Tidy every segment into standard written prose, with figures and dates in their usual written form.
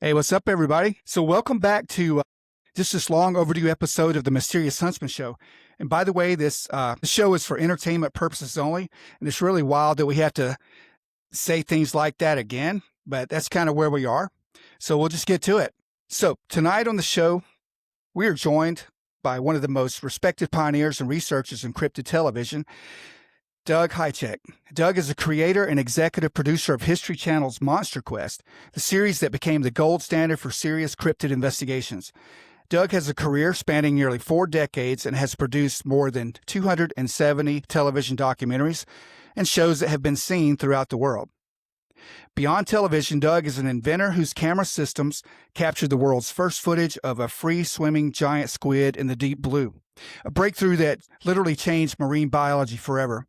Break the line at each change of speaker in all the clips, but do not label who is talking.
Hey, what's up, everybody? So welcome back to just this long overdue episode of the Mysterious Huntsman show. And by the way, this show is for entertainment purposes only. And it's really wild that we have to say things like that again, but that's kind of where we are. So we'll just get to it. So tonight on the show, we are joined by one of the most respected pioneers and researchers in cryptid television, Doug Hajicek. Doug is a creator and executive producer of History Channel's MonsterQuest, the series that became the gold standard for serious cryptid investigations. Doug has a career spanning nearly 4 decades and has produced more than 270 television documentaries and shows that have been seen throughout the world. Beyond television, Doug is an inventor whose camera systems captured the world's first footage of a free-swimming giant squid in the deep blue, a breakthrough that literally changed marine biology forever.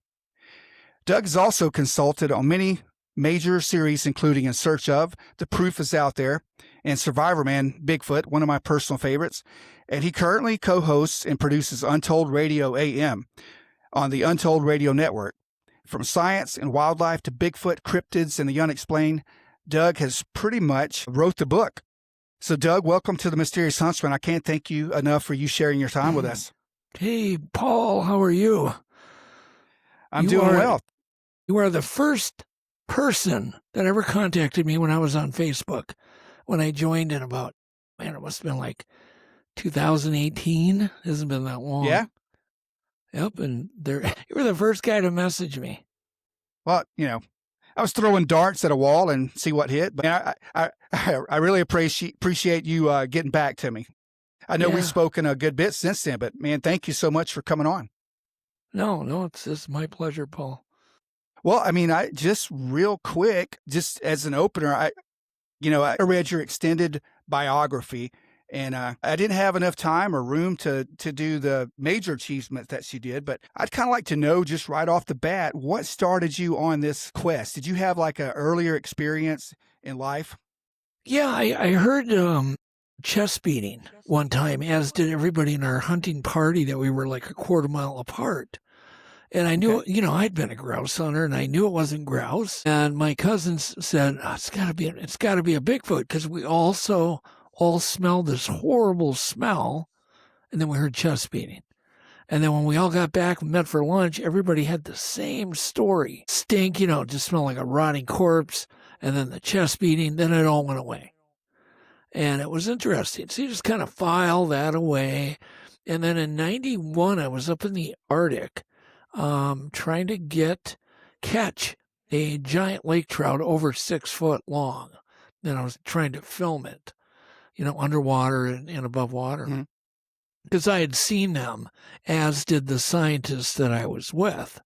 Doug has also consulted on many major series, including In Search Of, The Proof Is Out There, and Survivorman Bigfoot, one of my personal favorites. And he currently co-hosts and produces Untold Radio AM on the Untold Radio Network. From science and wildlife to Bigfoot, cryptids, and the unexplained, Doug has pretty much wrote the book. So, Doug, welcome to the Mysterious Huntsman. I can't thank you enough for you sharing your time with us.
Hey, Paul, how are you?
I'm doing well.
You are the first person that ever contacted me when I was on Facebook. When I joined in about, it must have been like 2018. It hasn't been that long.
Yeah?
Yep, and you were the first guy to message me.
Well, I was throwing darts at a wall and see what hit, but I really appreciate you getting back to me. I know we've spoken a good bit since then, but man, thank you so much for coming on.
No, it's my pleasure, Paul.
Well, I just real quick, just as an opener, I read your extended biography, and I didn't have enough time or room to do the major achievements that she did, but I'd kind of like to know just right off the bat, what started you on this quest? Did you have like an earlier experience in life?
Yeah, I heard chest beating one time, as did everybody in our hunting party that we were like a quarter mile apart. And I knew, I'd been a grouse hunter, and I knew it wasn't grouse. And my cousins said, it's got to be a Bigfoot, because we also all smelled this horrible smell. And then we heard chest beating. And then when we all got back and met for lunch, everybody had the same story. Stink, just smelled like a rotting corpse. And then the chest beating, then it all went away. And it was interesting. So you just kind of file that away. And then in 91, I was up in the Arctic, trying to catch a giant lake trout over 6 foot long. And I was trying to film it, underwater and above water. Because I had seen them, as did the scientists that I was with,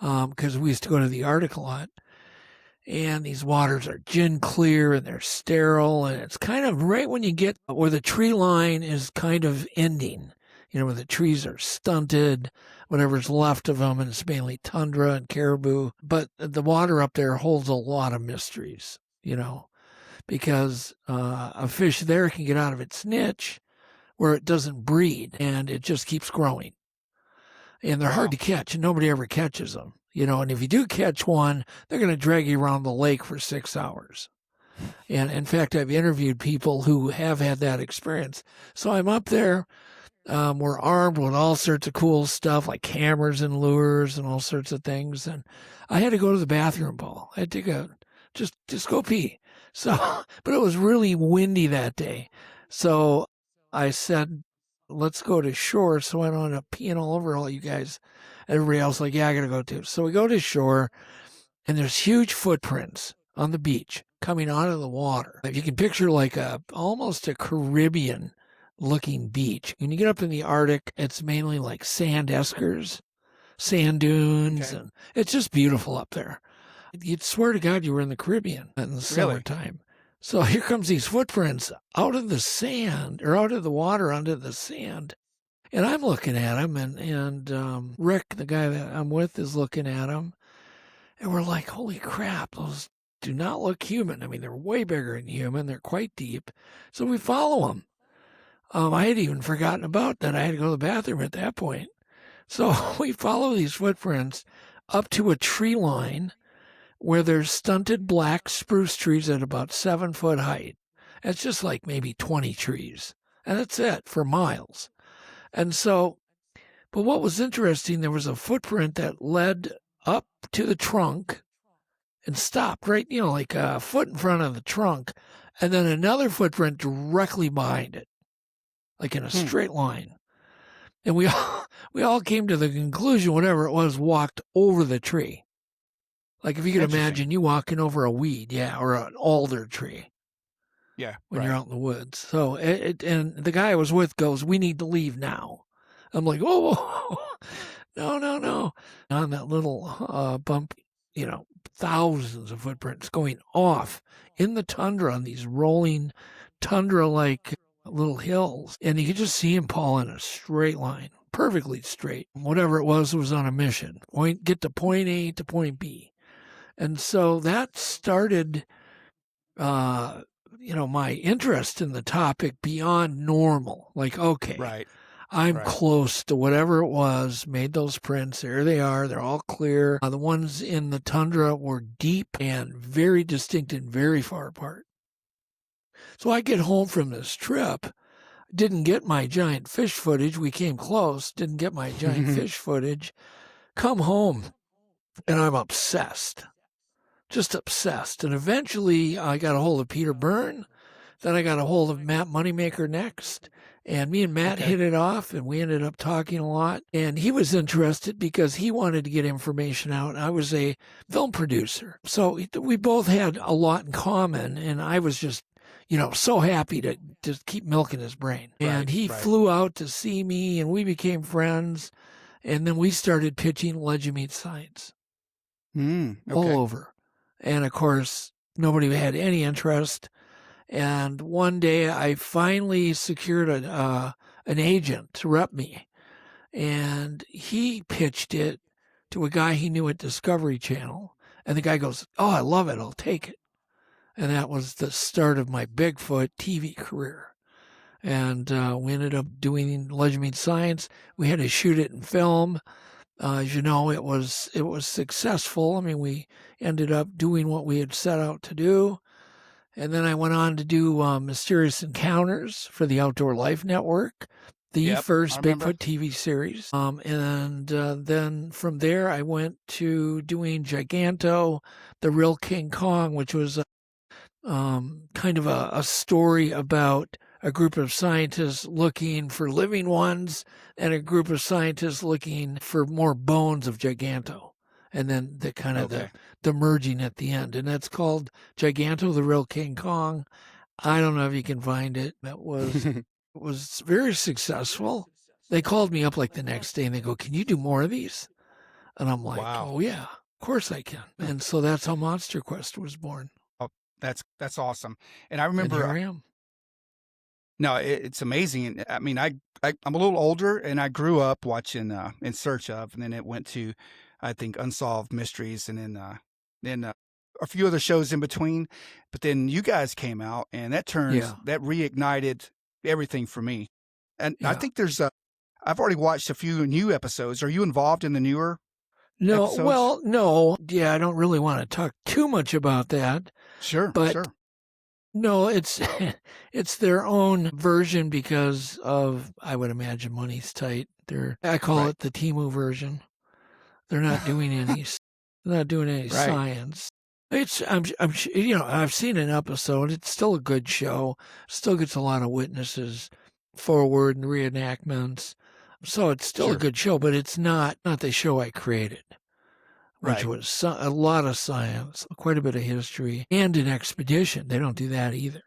because we used to go to the Arctic a lot. And these waters are gin clear and they're sterile. And it's kind of right when you get where the tree line is kind of ending, where the trees are stunted, whatever's left of them, and it's mainly tundra and caribou. But the water up there holds a lot of mysteries, because a fish there can get out of its niche where it doesn't breed and it just keeps growing. And they're hard to catch, and nobody ever catches them, and if you do catch one, they're going to drag you around the lake for 6 hours. And in fact, I've interviewed people who have had that experience. So I'm up there. We're armed with all sorts of cool stuff like cameras and lures and all sorts of things. And I had to go to the bathroom, Paul. I had to just go pee. So, but it was really windy that day. So I said, let's go to shore. So I don't end up peeing all over all you guys. Everybody else like, yeah, I got to go too. So we go to shore, and there's huge footprints on the beach coming out of the water. If you can picture like almost a Caribbean looking beach. When you get up in the Arctic, it's mainly like sand eskers, sand dunes, and it's just beautiful up there. You'd swear to God you were in the Caribbean in the summertime. So here comes these footprints out of the sand, or out of the water onto the sand. And I'm looking at them, and Rick, the guy that I'm with, is looking at them. And we're like, holy crap, those do not look human. They're way bigger than human. They're quite deep. So we follow them. I had even forgotten about that. I had to go to the bathroom at that point. So we follow these footprints up to a tree line where there's stunted black spruce trees at about 7 foot height. It's just like maybe 20 trees. And that's it for miles. And so, but what was interesting, there was a footprint that led up to the trunk and stopped right, like a foot in front of the trunk, and then another footprint directly behind it, like in a straight line. And we all came to the conclusion, whatever it was, walked over the tree. Like if you could imagine you walking over a weed, or an alder tree.
Yeah,
when you're out in the woods. So and the guy I was with goes, "We need to leave now." I'm like, "Oh, no!" On that little bump, thousands of footprints going off in the tundra on these rolling tundra-like little hills, and you could just see him, Paul, in a straight line, perfectly straight. Whatever it was on a mission. Get to point A to point B, and so that started. My interest in the topic beyond normal. Like, okay, I'm close to whatever it was, made those prints. There they are. They're all clear. The ones in the tundra were deep and very distinct and very far apart. So I get home from this trip, didn't get my giant fish footage. We came close, didn't get my giant fish footage. Come home, and I'm obsessed. Just obsessed. And eventually I got a hold of Peter Byrne. Then I got a hold of Matt Moneymaker next. And me and Matt hit it off, and we ended up talking a lot. And he was interested because he wanted to get information out. I was a film producer. So we both had a lot in common. And I was just, so happy to just keep milking his brain. And he flew out to see me, and we became friends. And then we started pitching Legend Meets Science all over. And, of course, nobody had any interest. And one day I finally secured an agent to rep me. And he pitched it to a guy he knew at Discovery Channel. And the guy goes, "Oh, I love it. I'll take it." And that was the start of my Bigfoot TV career. And we ended up doing Legend Meets Science. We had to shoot it in film. As you know, it was successful. I mean, we ended up doing what we had set out to do. And then I went on to do Mysterious Encounters for the Outdoor Life Network, the first Bigfoot TV series. And then from there, I went to doing Giganto, the Real King Kong, which was kind of a story about a group of scientists looking for living ones and a group of scientists looking for more bones of Giganto. And then the merging at the end. And that's called Giganto, the Real King Kong. I don't know if you can find it. That was it was very successful. They called me up like the next day and they go, "Can you do more of these?" And I'm like,
wow.
"Oh yeah, of course I can." And so that's how MonsterQuest was born.
Oh, that's awesome. And I remember
and here I am.
No, it's amazing. I mean, I'm a little older, and I grew up watching In Search Of, and then it went to, I think, Unsolved Mysteries, and then a few other shows in between. But then you guys came out, and that reignited everything for me. And I think I've already watched a few new episodes. Are you involved in the newer episodes?
Well, no. Yeah, I don't really want to talk too much about that.
Sure.
No, it's their own version because of, I would imagine, money's tight. I call it the Temu version. They're not doing any science. I've seen an episode. It's still a good show. Still gets a lot of witnesses forward and reenactments. So it's still a good show, but it's not the show I created, which was a lot of science, quite a bit of history, and an expedition. They don't do that either.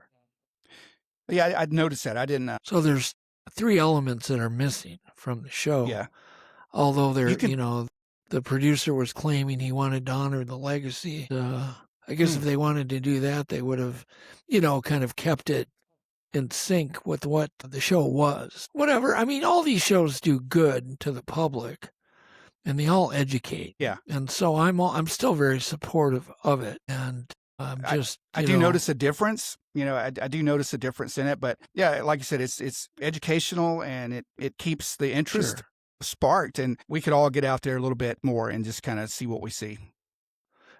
Yeah, I'd noticed that. I didn't.
So there's 3 elements that are missing from the show.
Yeah.
Although the producer was claiming he wanted to honor the legacy. I guess if they wanted to do that, they would have, kind of kept it in sync with what the show was. Whatever. I mean, all these shows do good to the public. And they all educate. Yeah. And so I'm still very supportive of it. And I do notice a difference. I do notice a difference in it. But yeah, like you said, it's educational and it keeps the interest sparked. And we could all get out there a little bit more and just kind of see what we see.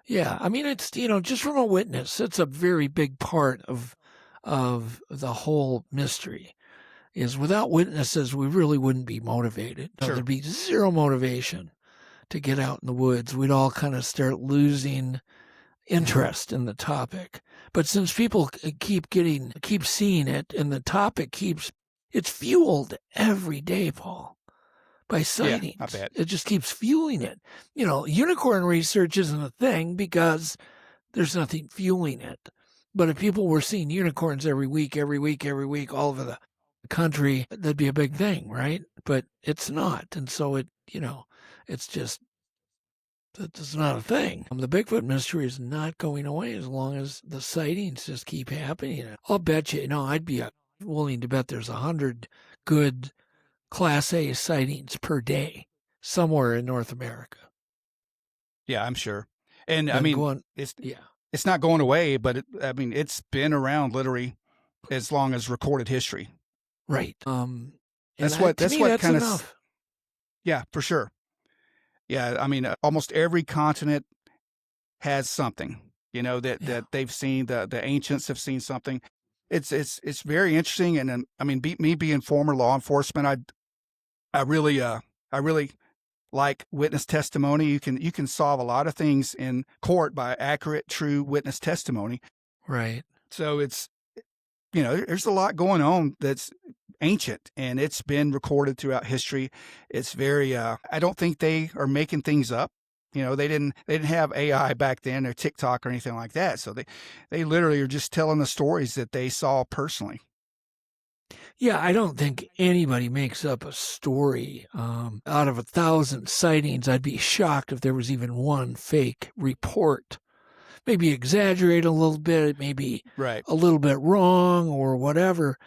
Yeah. I mean, it's, just from a witness, it's a very big part of of the whole mystery. Is without witnesses, we really wouldn't be motivated.
Sure.
There'd be zero motivation to get out in the woods. We'd all kind of start losing interest in the topic. But since people keep seeing it, and the topic it's fueled every day, Paul, by sightings.
Yeah, I bet.
It just keeps fueling it. Unicorn research isn't a thing because there's nothing fueling it. But if people were seeing unicorns every week, all over the country, that'd be a big thing, right? But it's not. And so it's just, it's not a thing. The Bigfoot mystery is not going away as long as the sightings just keep happening. I'll bet you, I'd be willing to bet there's 100 good Class A sightings per day somewhere in North America.
Yeah, I'm sure. And I mean,
yeah.
It's not going away, but it's been around literally as long as recorded history.
Right.
That's what kind of, yeah, for sure. Yeah. I mean, almost every continent has something, that they've seen. The ancients have seen something. It's very interesting. And me being former law enforcement, I really like witness testimony. You can solve a lot of things in court by accurate, true witness testimony.
Right.
So it's, there's a lot going on that's ancient, and it's been recorded throughout history. It's very, I don't think they are making things up. They didn't have AI back then or TikTok or anything like that. So they literally are just telling the stories that they saw personally.
Yeah, I don't think anybody makes up a story. Out of 1,000 sightings, I'd be shocked if there was even one fake report. Maybe exaggerate a little bit, maybe
right.
a little bit wrong or whatever.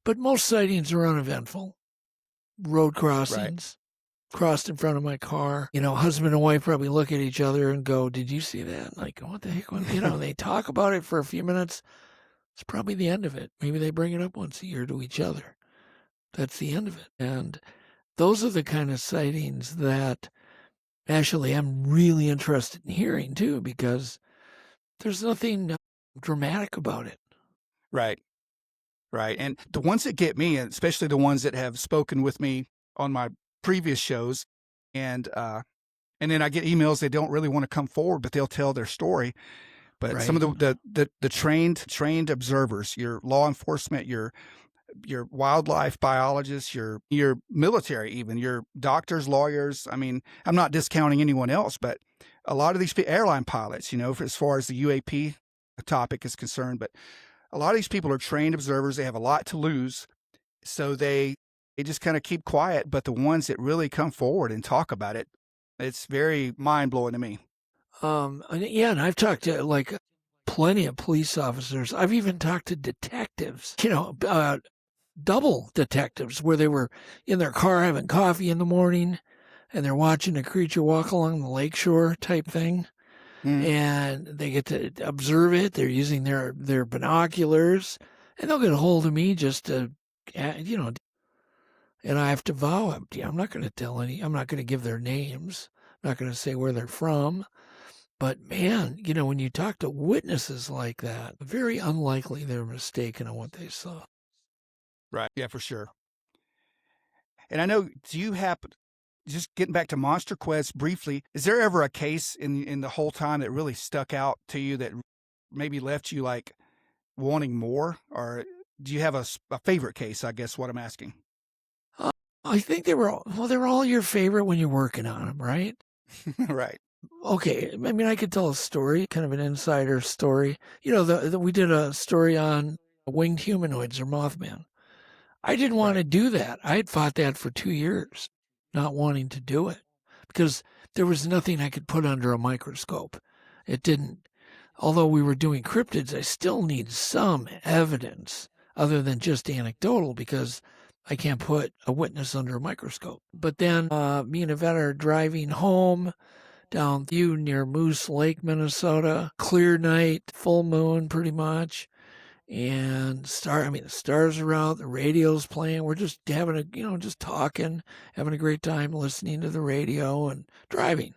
But most sightings are uneventful. Road crossings, crossed in front of my car. Husband and wife probably look at each other and go, "Did you see that?" Like, what the heck? They talk about it for a few minutes. It's probably the end of it. Maybe they bring it up once a year to each other. That's the end of it. And those are the kind of sightings that actually I'm really interested in hearing too, because there's nothing dramatic about it.
Right. Right. And the ones that get me, and especially the ones that have spoken with me on my previous shows, and then I get emails, they don't really want to come forward, but they'll tell their story. But some of the trained observers, your law enforcement, your wildlife biologists, your military, even your doctors, lawyers. I'm not discounting anyone else, but a lot of these airline pilots, as far as the UAP topic is concerned, but a lot of these people are trained observers. They have a lot to lose, so they just kind of keep quiet. But the ones that really come forward and talk about it, it's very mind blowing to me.
And I've talked to plenty of police officers. I've even talked to detectives, double detectives, where they were in their car having coffee in the morning and they're watching a creature walk along the lakeshore type thing. And they get to observe it. They're using their binoculars, and they'll get a hold of me just to, and I have to vow, I'm not going to tell I'm not going to give their names. I'm not going to say where they're from. But man, when you talk to witnesses like that, very unlikely they're mistaken on what they saw.
Right. Yeah, for sure. And I know, do you happen, just getting back to MonsterQuest briefly, is there ever a case in the whole time that really stuck out to you that maybe left you wanting more? Or do you have a favorite case, I guess what I'm asking?
I think they're all your favorite when you're working on them, right?
Right.
Okay. I could tell a story, kind of an insider story. We did a story on winged humanoids or Mothman. I didn't want to do that. I had fought that for 2 years, not wanting to do it because there was nothing I could put under a microscope. It didn't. Although we were doing cryptids, I still need some evidence other than just anecdotal because I can't put a witness under a microscope. But then me and Yvette are driving home down near Moose Lake, Minnesota. Clear night, full moon pretty much. And the stars are out, the radio's playing. We're just having just talking, having a great time listening to the radio and driving.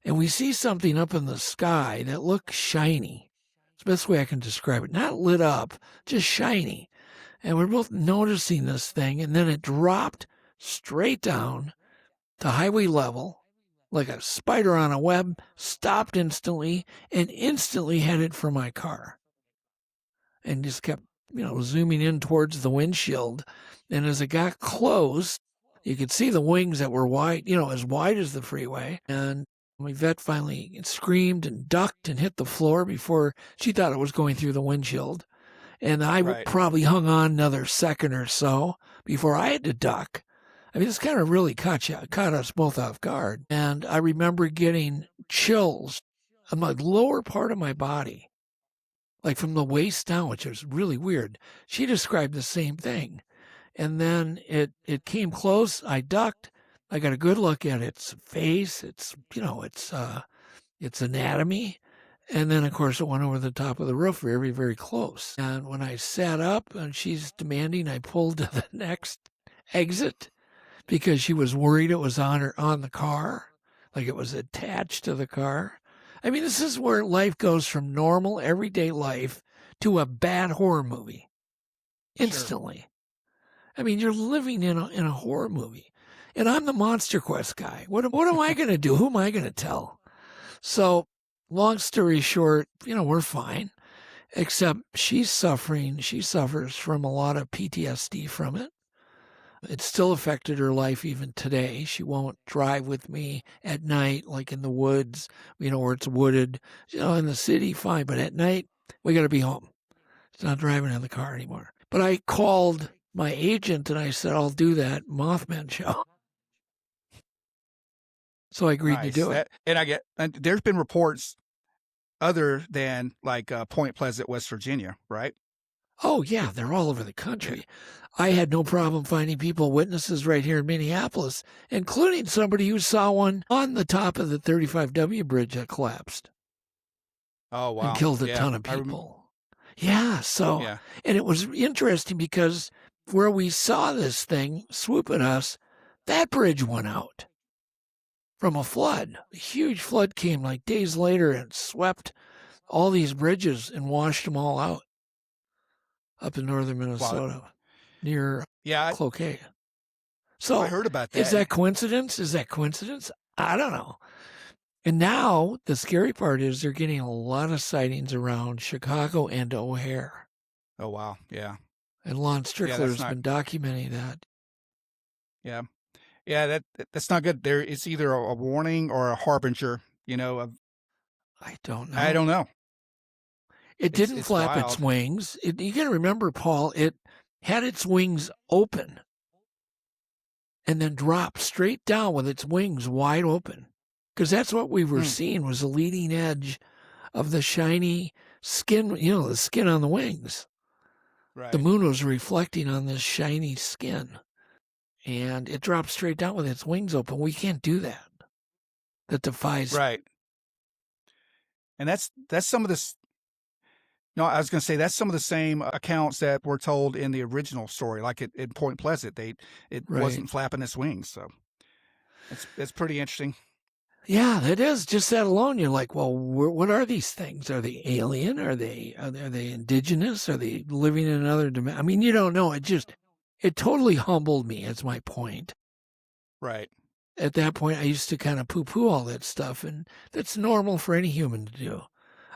And we see something up in the sky that looks shiny. It's the best way I can describe it. Not lit up, just shiny. And we're both noticing this thing, and then it dropped straight down to highway level, like a spider on a web, stopped instantly, and instantly headed for my car. And just kept, zooming in towards the windshield. And as it got close, you could see the wings that were wide, as wide as the freeway. And my vet finally screamed and ducked and hit the floor before she thought it was going through the windshield. And I probably hung on another second or so before I had to duck. I mean, this kind of really caught us both off guard. And I remember getting chills on the lower part of my body, like from the waist down, which was really weird. She described the same thing. And then it came close. I ducked. I got a good look at its face, its anatomy. And then, of course, it went over the top of the roof very, very close. And when I sat up and she's demanding I pulled to the next exit because she was worried it was on the car, like it was attached to the car. I mean, this is where life goes from normal, everyday life to a bad horror movie instantly. Sure. I mean, you're living in a horror movie. And I'm the MonsterQuest guy. What am I going to do? Who am I going to tell? So, long story short, we're fine, except she's suffering. She suffers from a lot of PTSD from it. It still affected her life even today. She won't drive with me at night, like in the woods, where it's wooded. In the city, fine, but at night, we got to be home. She's not driving in the car anymore. But I called my agent and I said, I'll do that Mothman show. So I agreed to do it.
And there's been reports other than like Point Pleasant, West Virginia, right?
Oh, yeah, they're all over the country. I had no problem finding witnesses right here in Minneapolis, including somebody who saw one on the top of the 35W bridge that collapsed.
Oh, wow.
And killed a ton of people. And it was interesting because where we saw this thing swoop at us, that bridge went out from a flood. A huge flood came like days later and swept all these bridges and washed them all out up in northern Minnesota near Cloquet. So
I heard about that.
Is that coincidence? I don't know. And now the scary part is they're getting a lot of sightings around Chicago and O'Hare.
Oh, wow. Yeah.
And Lon Strickler's been documenting that.
Yeah. Yeah, that's not good. It's either a warning or a harbinger, of...
I don't know.
I don't know.
It didn't flap its wings. You got to remember, Paul, it had its wings open and then dropped straight down with its wings wide open. Because that's what we were seeing was the leading edge of the shiny skin, the skin on the wings. Right. The moon was reflecting on this shiny skin. And it dropped straight down with its wings open. We can't do that. That defies...
Right. And that's some of this... No, I was going to say that's some of the same accounts that were told in the original story, like in Point Pleasant. It wasn't flapping its wings, so it's pretty interesting.
Yeah, it is. Just that alone, you're like, well, what are these things? Are they alien? Are they indigenous? Are they living in another dimension? I mean, you don't know. It totally humbled me. Is my point.
Right.
At that point, I used to kind of poo-poo all that stuff, and that's normal for any human to do.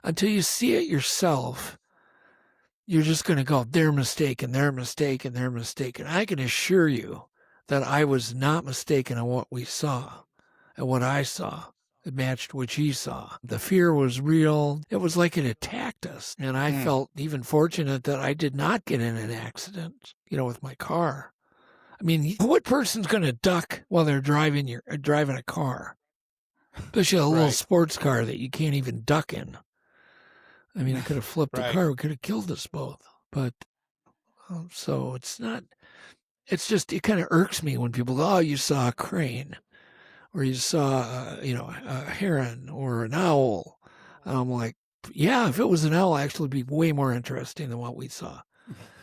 Until you see it yourself, you're just going to go, they're mistaken, they're mistaken, they're mistaken. I can assure you that I was not mistaken on what we saw and what I saw. It matched what she saw. The fear was real. It was like it attacked us. And I felt even fortunate that I did not get in an accident, with my car. I mean, what person's going to duck while they're driving a car? Especially a little sports car that you can't even duck in. I mean, it could have flipped the car. It could have killed us both. But so it's not, it's just, it kind of irks me when people go, oh, you saw a crane or you saw, a heron or an owl. And I'm like, yeah, if it was an owl, actually it'd be way more interesting than what we saw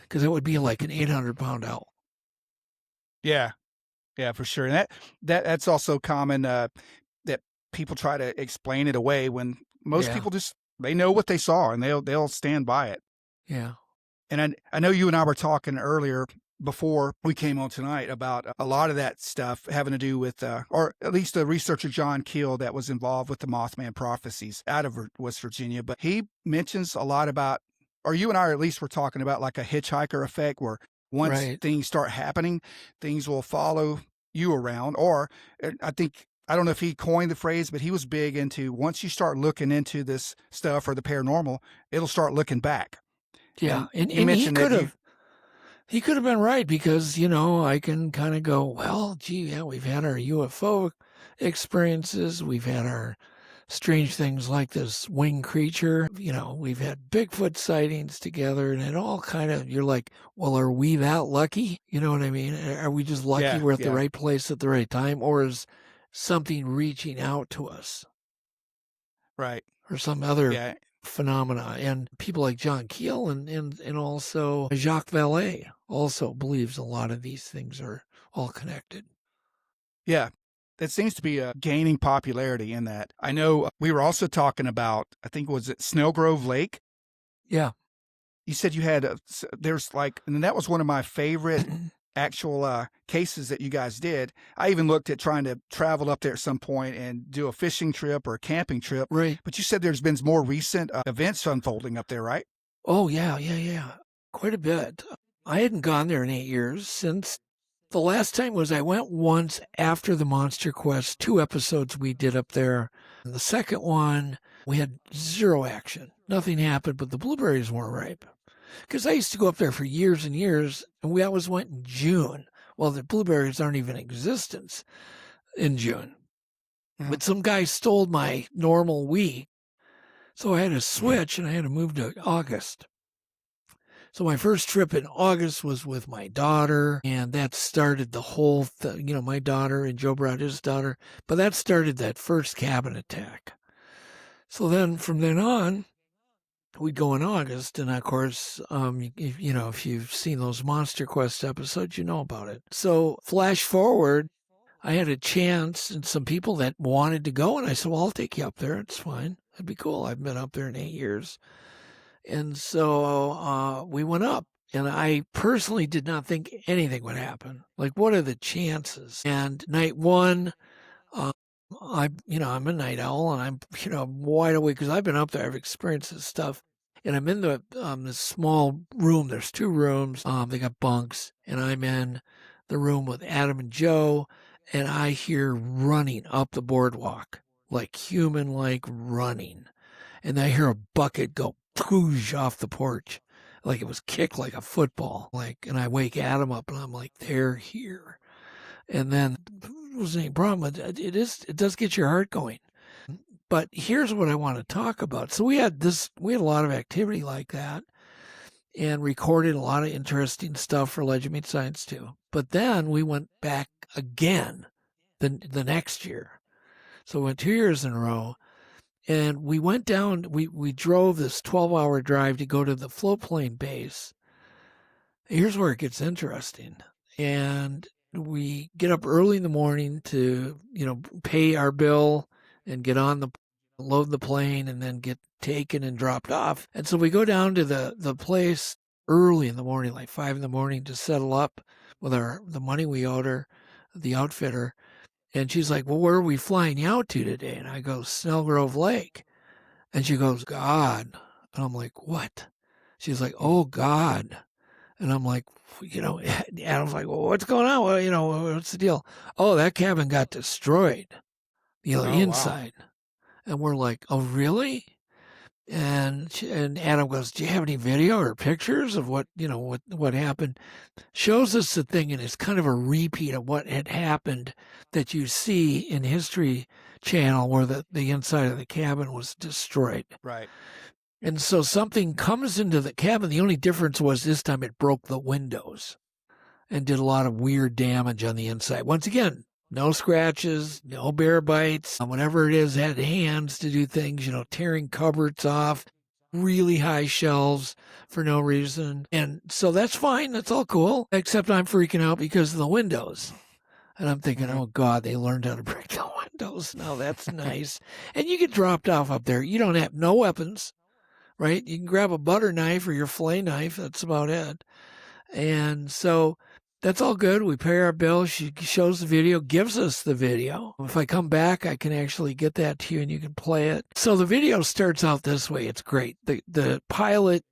because it would be like an 800-pound owl.
Yeah. Yeah, for sure. And that's also common that people try to explain it away when most people just They know what they saw, and they'll stand by it.
Yeah.
And I know you and I were talking earlier before we came on tonight about a lot of that stuff having to do with, or at least the researcher John Keel that was involved with the Mothman prophecies out of West Virginia. But he mentions a lot about, or you and I at least were talking about like a hitchhiker effect where once things start happening, things will follow you around. Or I don't know if he coined the phrase, but he was big into once you start looking into this stuff or the paranormal, it'll start looking back.
Yeah. And he could have been right because, I can kind of go, well, gee, yeah, we've had our UFO experiences. We've had our strange things like this winged creature. We've had Bigfoot sightings together, and it all kind of, you're like, well, are we that lucky? You know what I mean? Are we just lucky we're at the right place at the right time? Or is something reaching out to us?
Right.
Or some other phenomena. And people like John Keel and also Jacques Vallée also believes a lot of these things are all connected.
Yeah. It seems to be gaining popularity in that. I know we were also talking about, I think, was it Snellgrove Lake?
Yeah.
You said you had, there's like, and that was one of my favorite actual cases that you guys did. I even looked at trying to travel up there at some point and do a fishing trip or a camping trip.
Right.
But you said there's been more recent events unfolding up there, right?
Oh, yeah. Quite a bit. I hadn't gone there in 8 years since the last time I went once after the MonsterQuest 2 episodes we did up there. And the second one, we had zero action. Nothing happened, but the blueberries weren't ripe. Because I used to go up there for years and years, and we always went in June. Well, the blueberries aren't even in existence in June. But some guy stole my normal week, so I had to switch, and I had to move to August. So my first trip in August was with my daughter, and that started the whole thing. My daughter, and Joe brought his daughter, but that started that first cabin attack. So then from then on, we'd go in August, and of course, if you've seen those MonsterQuest episodes, you know about it. So flash forward, I had a chance and some people that wanted to go, and I said, well, I'll take you up there. It's fine. It'd be cool. I've been up there in 8 years. And so we went up, and I personally did not think anything would happen. Like, what are the chances? And night one, I'm a night owl, and I'm, wide awake because I've been up there. I've experienced this stuff. And I'm in this small room. There's 2 rooms. They got bunks, and I'm in the room with Adam and Joe, and I hear running up the boardwalk, like human-like running. And I hear a bucket go poosh off the porch, like it was kicked like a football. And I wake Adam up, and I'm like, they're here. And then there wasn't any problem. It does get your heart going. But here's what I want to talk about. So we had a lot of activity like that, and recorded a lot of interesting stuff for Legend Meets Science too. But then we went back again the next year. So we went 2 years in a row. And we went down, we drove this 12-hour drive to go to the floatplane base. Here's where it gets interesting. And we get up early in the morning to, pay our bill and load the plane and then get taken and dropped off. And so we go down to the place early in the morning, like 5 in the morning, to settle up with the money we owed her, the outfitter. And she's like, well, where are we flying you out to today? And I go, Snellgrove Lake. And she goes, God. And I'm like, what? She's like, oh, God. And I'm like, Adam's like, well, what's going on? Well, what's the deal? Oh, that cabin got destroyed, the inside. Wow. And we're like, oh, really? And Adam goes, do you have any video or pictures of what happened? Shows us the thing, and it's kind of a repeat of what had happened that you see in History Channel, where the inside of the cabin was destroyed.
Right.
And so something comes into the cabin. The only difference was this time it broke the windows and did a lot of weird damage on the inside. Once again, no scratches, no bear bites. Whatever it is, had hands to do things, tearing cupboards off, really high shelves for no reason. And so that's fine. That's all cool. Except I'm freaking out because of the windows. And I'm thinking, oh, God, they learned how to break the photos. Now that's nice. And you get dropped off up there. You don't have no weapons, right? You can grab a butter knife or your fillet knife. That's about it. And so that's all good. We pay our bill. She shows the video, gives us the video. If I come back, I can actually get that to you and you can play it. So the video starts out this way. It's great. The pilot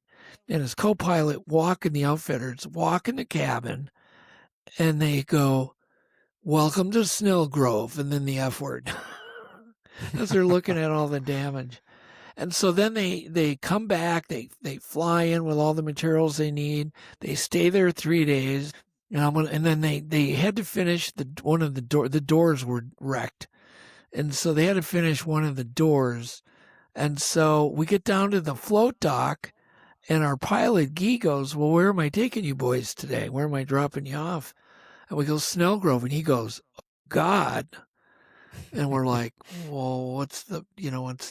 and his co-pilot walk in the outfitters, walk in the cabin, and they go, "Welcome to Snell Grove," and then the F word. As they're looking at all the damage. And so then they come back, they fly in with all the materials they need. They stay there 3 days. And then they had to finish the doors were wrecked. And so they had to finish one of the doors. And so we get down to the float dock, and our pilot, Guy, goes, "Well, where am I taking you boys today? Where am I dropping you off?" And we go, "Snell Grove." And he goes, "God." And we're like, "Well,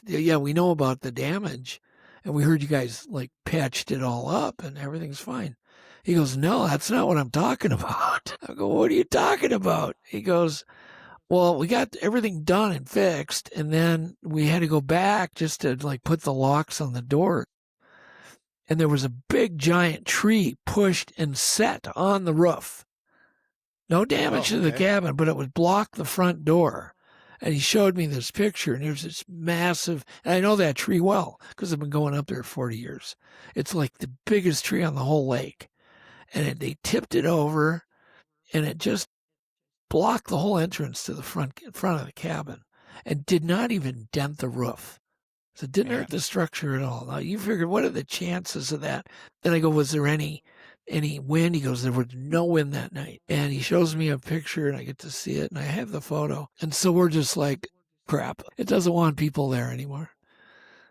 yeah, we know about the damage. And we heard you guys like patched it all up and everything's fine." He goes, "No, that's not what I'm talking about." I go, "What are you talking about?" He goes, "Well, we got everything done and fixed. And then we had to go back just to like put the locks on the door. And there was a big giant tree pushed and set on the roof. No damage to the cabin, but it would block the front door." And he showed me this picture, and there's this massive, and I know that tree well because I've been going up there 40 years. It's like the biggest tree on the whole lake. And they tipped it over, and it just blocked the whole entrance to the front of the cabin and did not even dent the roof. So it didn't hurt the structure at all. Now, you figured, what are the chances of that? Then I go, "Was there any wind?" He goes, "There was no wind that night." And he shows me a picture, and I get to see it, and I have the photo. And so we're just like, crap. It doesn't want people there anymore,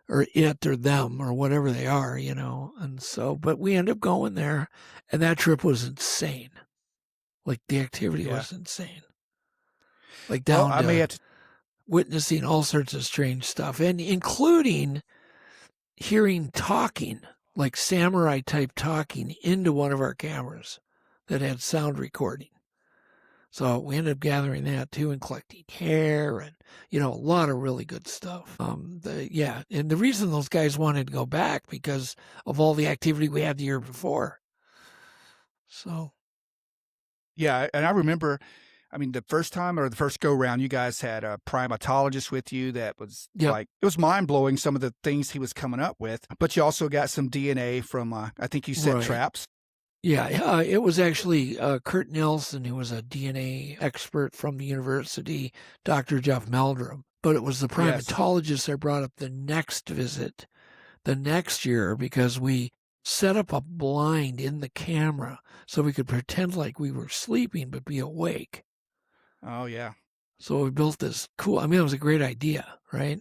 or it or them or whatever they are, And so, but we end up going there, and that trip was insane. Like the activity was insane. Like down
I may have to
witnessing all sorts of strange stuff, and including hearing talking, like samurai type talking into one of our cameras that had sound recording. So we ended up gathering that too and collecting hair and, a lot of really good stuff. And the reason those guys wanted to go back because of all the activity we had the year before. So.
Yeah, and I remember, the first time or the first go round, you guys had a primatologist with you that was like, it was mind blowing some of the things he was coming up with. But you also got some DNA from, I think you said traps.
Yeah, it was actually Kurt Nielsen, who was a DNA expert from the university, Dr. Jeff Meldrum. But it was the primatologist I brought up the next visit, the next year, because we set up a blind in the camera so we could pretend like we were sleeping but be awake.
Oh, yeah.
So we built this cool, it was a great idea, right?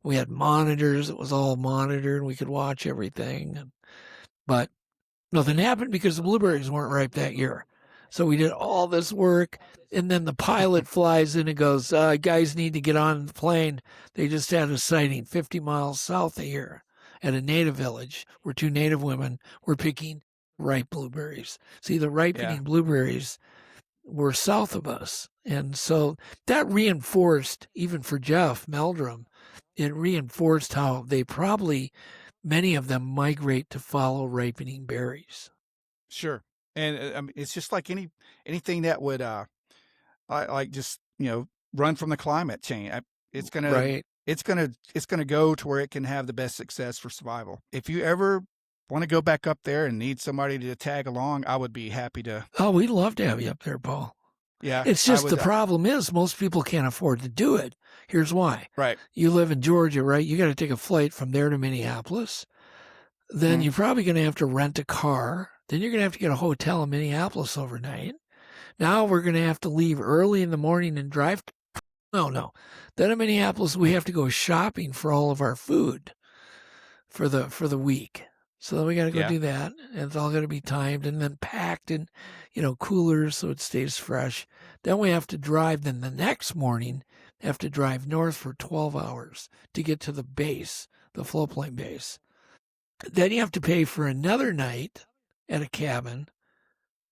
We had monitors. It was all monitored. We could watch everything. But nothing happened because the blueberries weren't ripe that year. So we did all this work, and then the pilot flies in and goes, "Guys need to get on the plane. They just had a sighting 50 miles south of here at a native village where 2 native women were picking ripe blueberries." See, the ripening blueberries were south of us. And so that reinforced, even for Jeff Meldrum, it reinforced how they probably, many of them migrate to follow ripening berries.
Sure. And it's just like anything that would run from the climate change. It's gonna go to where it can have the best success for survival. If you ever want to go back up there and need somebody to tag along, I would be happy to.
Oh, we'd love to have you up there, Paul.
Yeah.
It's just the problem is most people can't afford to do it. Here's why.
Right.
You live in Georgia, right? You got to take a flight from there to Minneapolis. Then you're probably going to have to rent a car. Then you're going to have to get a hotel in Minneapolis overnight. Now we're going to have to leave early in the morning and drive. No. Then in Minneapolis, we have to go shopping for all of our food for the week. So then we got to go do that. And it's all going to be timed and then packed in, coolers so it stays fresh. Then we have to drive. Then the next morning, have to drive north for 12 hours to get to the base, the floatplane base. Then you have to pay for another night at a cabin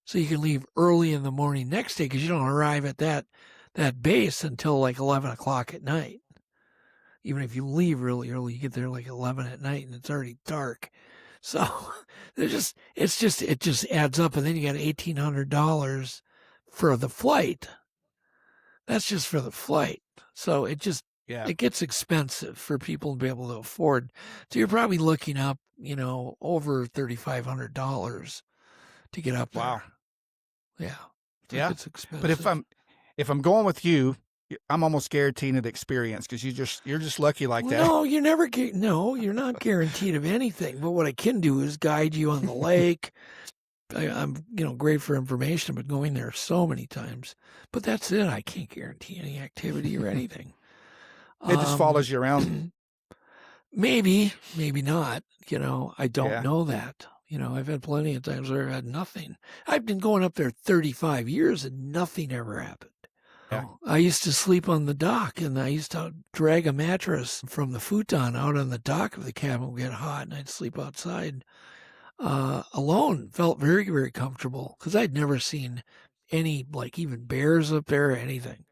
so you can leave early in the morning next day because you don't arrive at that that base until like 11 o'clock at night. Even if you leave really early, you get there like 11 at night and it's already dark. So it just adds up. And then you got $1,800 for the flight. That's just for the flight. So it gets expensive for people to be able to afford. So you're probably looking up, over $3,500 to get up there.
Wow.
Yeah.
Yeah.
It's expensive.
But if I'm going with you, I'm almost guaranteeing an experience because you're just lucky like that.
No, you're not guaranteed of anything. But what I can do is guide you on the lake. I'm great for information, but going there so many times. But that's it. I can't guarantee any activity or anything.
It just follows you around.
Maybe not. I don't
Yeah.
know that. I've had plenty of times where I've had nothing. I've been going up there 35 years and nothing ever happened.
Yeah.
I used to sleep on the dock, and I used to drag a mattress from the futon out on the dock of the cabin. It would get hot, and I'd sleep outside alone. Felt very, very comfortable because I'd never seen any, like even bears up there or anything,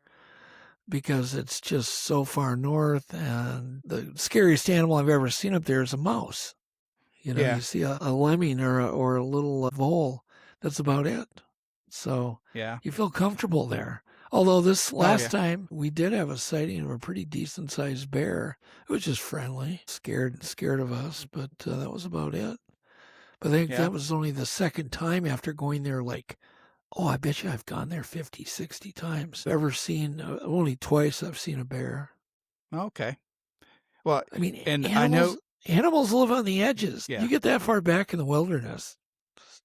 because it's just so far north. And the scariest animal I've ever seen up there is a mouse.
Yeah.
You see a lemming or a little vole. That's about it. So
Yeah.
you feel comfortable there. Although this last time we did have a sighting of a pretty decent sized bear. It was just friendly, scared of us, but that was about it. But I think that was only the second time after going there. Like, I bet you I've gone there 50, 60 times. Only twice I've seen a bear.
Okay. Well,
I mean,
and I know
animals live on the edges.
Yeah.
You get that far back in the wilderness,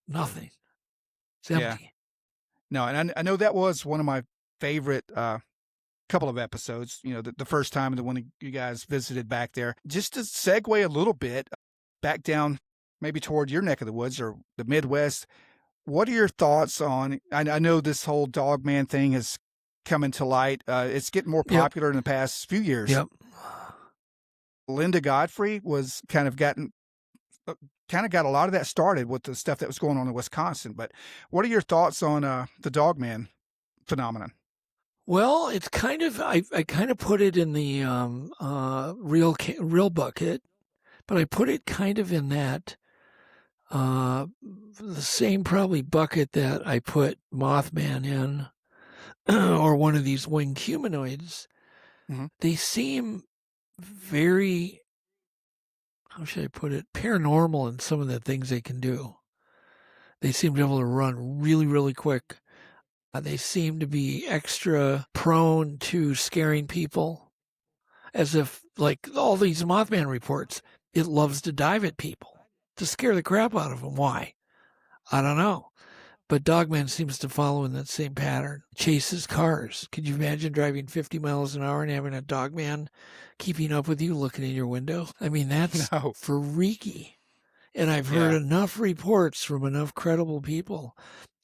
nothing. It's empty.
Yeah. No, and I know that was one of my favorite couple of episodes, the first time when you guys visited back there. Just to segue a little bit back down maybe toward your neck of the woods or the Midwest, what are your thoughts on, I know this whole dogman thing has come into light. It's getting more popular in the past few years.
Yep.
Linda Godfrey was kind of got a lot of that started with the stuff that was going on in Wisconsin. But what are your thoughts on the dogman phenomenon?
Well, it's kind of I kind of put it in the real bucket, but I put it kind of in that the same probably bucket that I put Mothman in, or one of these winged humanoids.
Mm-hmm.
They seem very, how should I put it, paranormal in some of the things they can do. They seem to be able to run really, really quick. They seem to be extra prone to scaring people, as if, like all these Mothman reports, it loves to dive at people to scare the crap out of them. Why? I don't know. But Dogman seems to follow in that same pattern. Chases cars. Could you imagine driving 50 miles an hour and having a Dogman keeping up with you, looking in your window? I mean, that's freaky. And I've heard enough reports from enough credible people.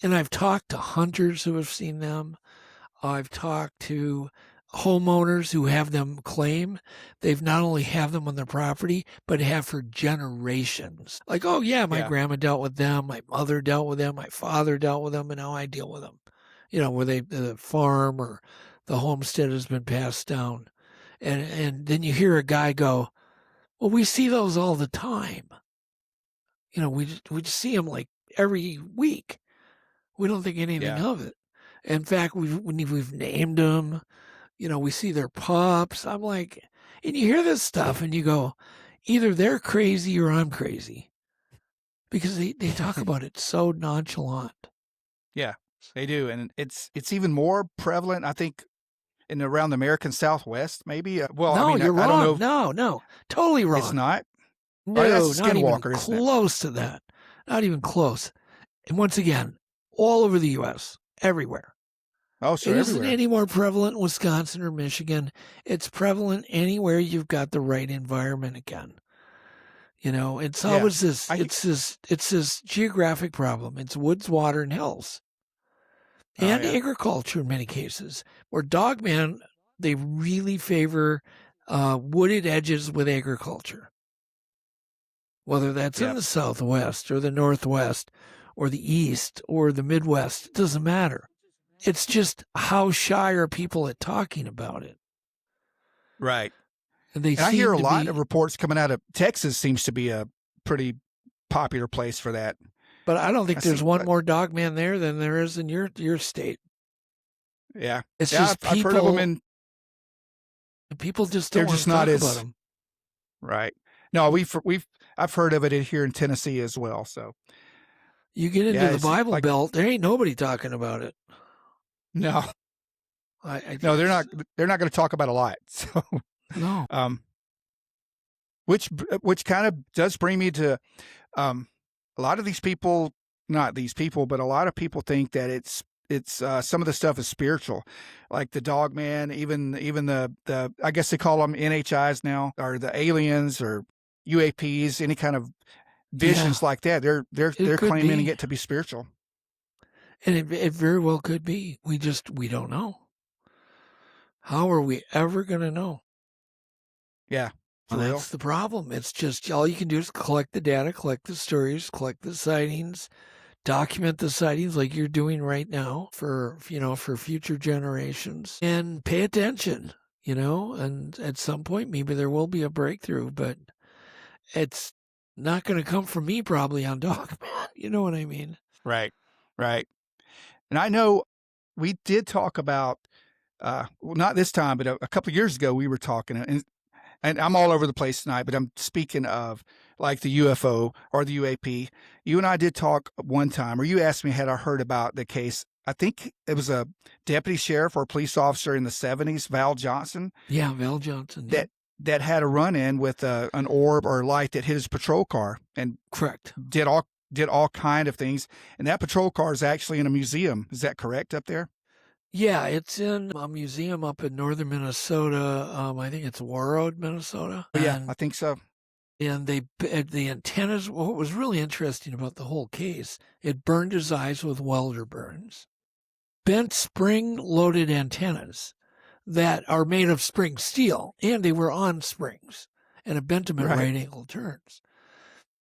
And I've talked to hunters who have seen them. I've talked to homeowners who have them claim they've not only have them on their property, but have for generations. Like, my grandma dealt with them, my mother dealt with them, my father dealt with them, and now I deal with them. Where the farm or the homestead has been passed down. And then you hear a guy go, well, we see those all the time. We just see them like every week. We don't think anything of it. In fact, we've named them. We see their pups. I'm like, and you hear this stuff and you go, either they're crazy or I'm crazy, because they talk about it so nonchalant.
Yeah, they do, and it's even more prevalent, I think, in around the American Southwest, maybe.
You're wrong. I don't know. No, totally wrong.
It's not.
No, not even close to that. Not even close. And once again, all over the U.S., everywhere.
Oh, sure.
It isn't any more prevalent in Wisconsin or Michigan. It's prevalent anywhere you've got the right environment again. It's always this. It's this geographic problem. It's woods, water, and hills, and agriculture in many cases. Where Dogman, they really favor wooded edges with agriculture. Whether that's in the Southwest or the Northwest or the East or the Midwest, it doesn't matter. It's just how shy are people at talking about it?
Right.
And they
And I
seem
hear a
to
lot
be,
of reports coming out of Texas seems to be a pretty popular place for that.
but I don't think
I
there's
see.
one more dog man there than there is in your state.
Yeah.
It's
Yeah,
just
I've heard of them,
people,
and
people just
they're
don't want
just
to
not
talk about
as
them.
right. No, I've heard of it here in Tennessee as well. So
You get into
yeah,
the
it's
Bible
like
Belt, there ain't nobody talking about it.
no, no, they're not going to talk about a lot. So
no.
um, which kind of does bring me to a lot of these people, not these people, but a lot of people think that it's some of the stuff is spiritual, like the dog man, even the I guess they call them NHIs now, or the aliens or UAPs, any kind of visions like that. They're
Could
claiming
be.
it to be spiritual.
And it very well could be. We don't know. How are we ever going to know?
Yeah, for
Well,
real.
that's the problem. It's just all you can do is collect the data, collect the stories, collect the sightings, document the sightings like you're doing right now for future generations, and pay attention, and at some point maybe there will be a breakthrough, but it's not going to come from me probably on Dog Man. You know what I mean?
Right, right. And I know we did talk about, well, not this time, but a couple of years ago we were talking, and I'm all over the place tonight, but I'm speaking of like the UFO or the UAP. You and I did talk one time, or you asked me had I heard about the case. I think it was a deputy sheriff or police officer in the 70s, Val Johnson.
Yeah, Val Johnson. Yeah.
That had a run in with an orb or light that hit his patrol car and
Correct.
did all kind of things. And that patrol car is actually in a museum. Is that correct up there?
Yeah, it's in a museum up in northern Minnesota. I think it's Warroad, Minnesota.
Yeah, I think so.
And the antennas. What was really interesting about the whole case, it burned his eyes with welder burns. Bent spring-loaded antennas that are made of spring steel, and they were on springs, and it bent them at right angle turns.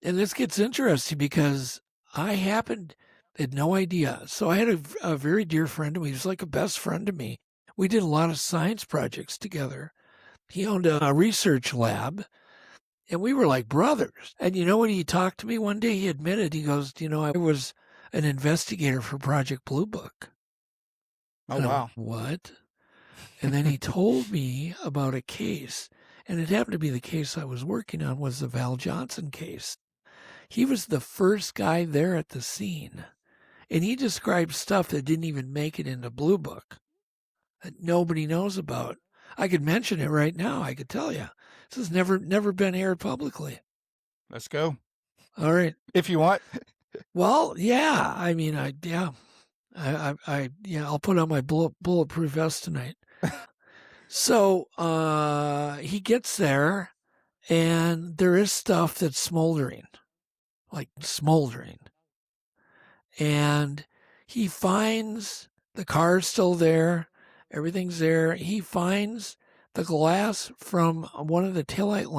And this gets interesting because I had no idea. So I had a very dear friend of me. He was like a best friend to me. We did a lot of science projects together. He owned a research lab, and we were like brothers. And when he talked to me one day, he admitted, he goes, I was an investigator for Project Blue Book.
Oh, wow.
What? And then he told me about a case, and it happened to be the case I was working on was the Val Johnson case. He was the first guy there at the scene, and he described stuff that didn't even make it into Blue Book that nobody knows about. I could mention it right now. I could tell you. This has never been aired publicly.
Let's go.
All right.
If you want.
Well, yeah. I mean, I'll put on my bulletproof vest tonight. So he gets there, and there is stuff that's smoldering. And he finds the car's still there, everything's there. He finds the glass from one of the taillight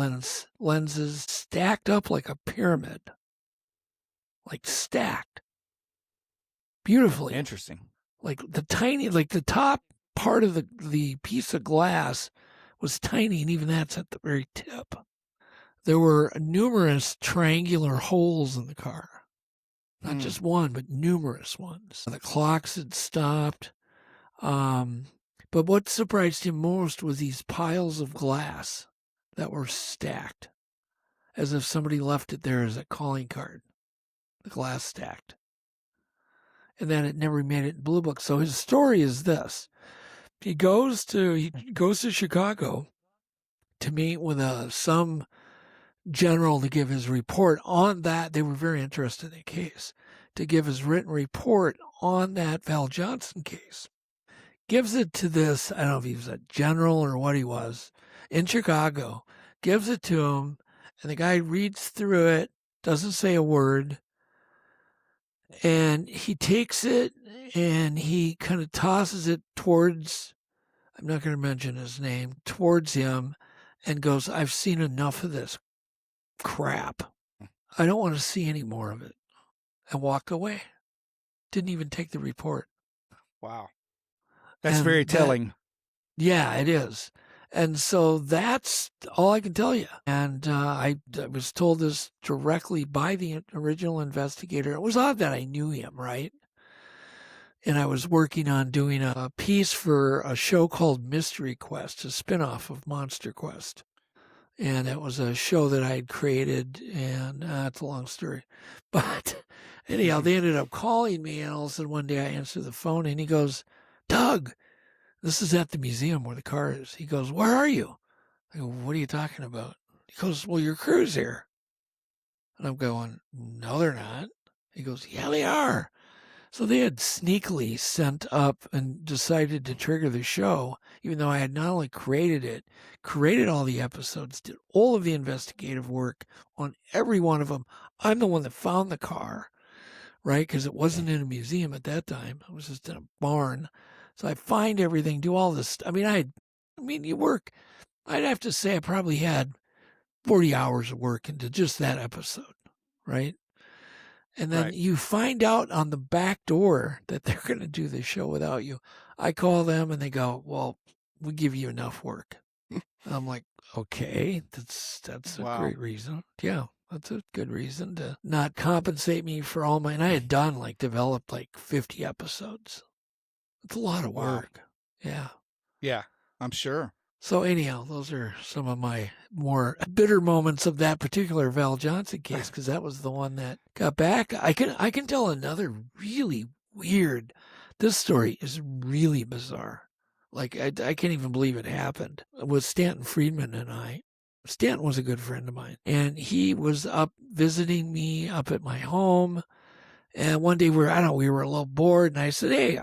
lenses stacked up like a pyramid, like stacked beautifully.
Interesting.
Like the top part of the piece of glass was tiny, and even that's at the very tip. There were numerous triangular holes in the car. Not just one, but numerous ones. The clocks had stopped. But what surprised him most was these piles of glass that were stacked, as if somebody left it there as a calling card. The glass stacked. And then it never made it in Blue Book. So his story is this. He goes to Chicago to meet with some general to give his report on that. They were very interested in the case, to give his written report on that Val Johnson case. Gives it to this, I don't know if he was a general or what he was, in Chicago, gives it to him, and the guy reads through it, doesn't say a word, and he takes it and he kind of tosses it towards, I'm not going to mention his name, towards him, and goes, I've seen enough of this crap. I don't want to see any more of it. And walked away. Didn't even take the report.
Wow. That's very telling.
Yeah, it is. And so that's all I can tell you. And I was told this directly by the original investigator. It was odd that I knew him, right? And I was working on doing a piece for a show called Mystery Quest, a spinoff of MonsterQuest. And it was a show that I had created, and it's a long story. But anyhow, they ended up calling me, and all of a sudden one day I answered the phone, and he goes, Doug, this is at the museum where the car is. He goes, where are you? I go, what are you talking about? He goes, well, your crew's here. And I'm going, no, they're not. He goes, yeah, they are. So they had sneakily sent up and decided to trigger the show, even though I had not only created it, created all the episodes, did all of the investigative work on every one of them. I'm the one that found the car, right? Because it wasn't in a museum at that time. It was just in a barn. So I find everything, do all this. You work. I'd have to say I probably had 40 hours of work into just that episode, right? And then you find out on the back door that they're going to do the show without you. I call them and they go, well, we give you enough work. I'm like, okay, that's a great reason. Yeah, that's a good reason to not compensate me for all my, and I had developed 50 episodes. It's a lot of work. Yeah.
Yeah, I'm sure.
So anyhow, those are some of my more bitter moments of that particular Val Johnson case, because that was the one that got back. I can tell another really weird. This story is really bizarre. I can't even believe it happened. With Stanton Friedman and I. Stanton was a good friend of mine, and he was up visiting me up at my home. And one day we were a little bored, and I said, hey,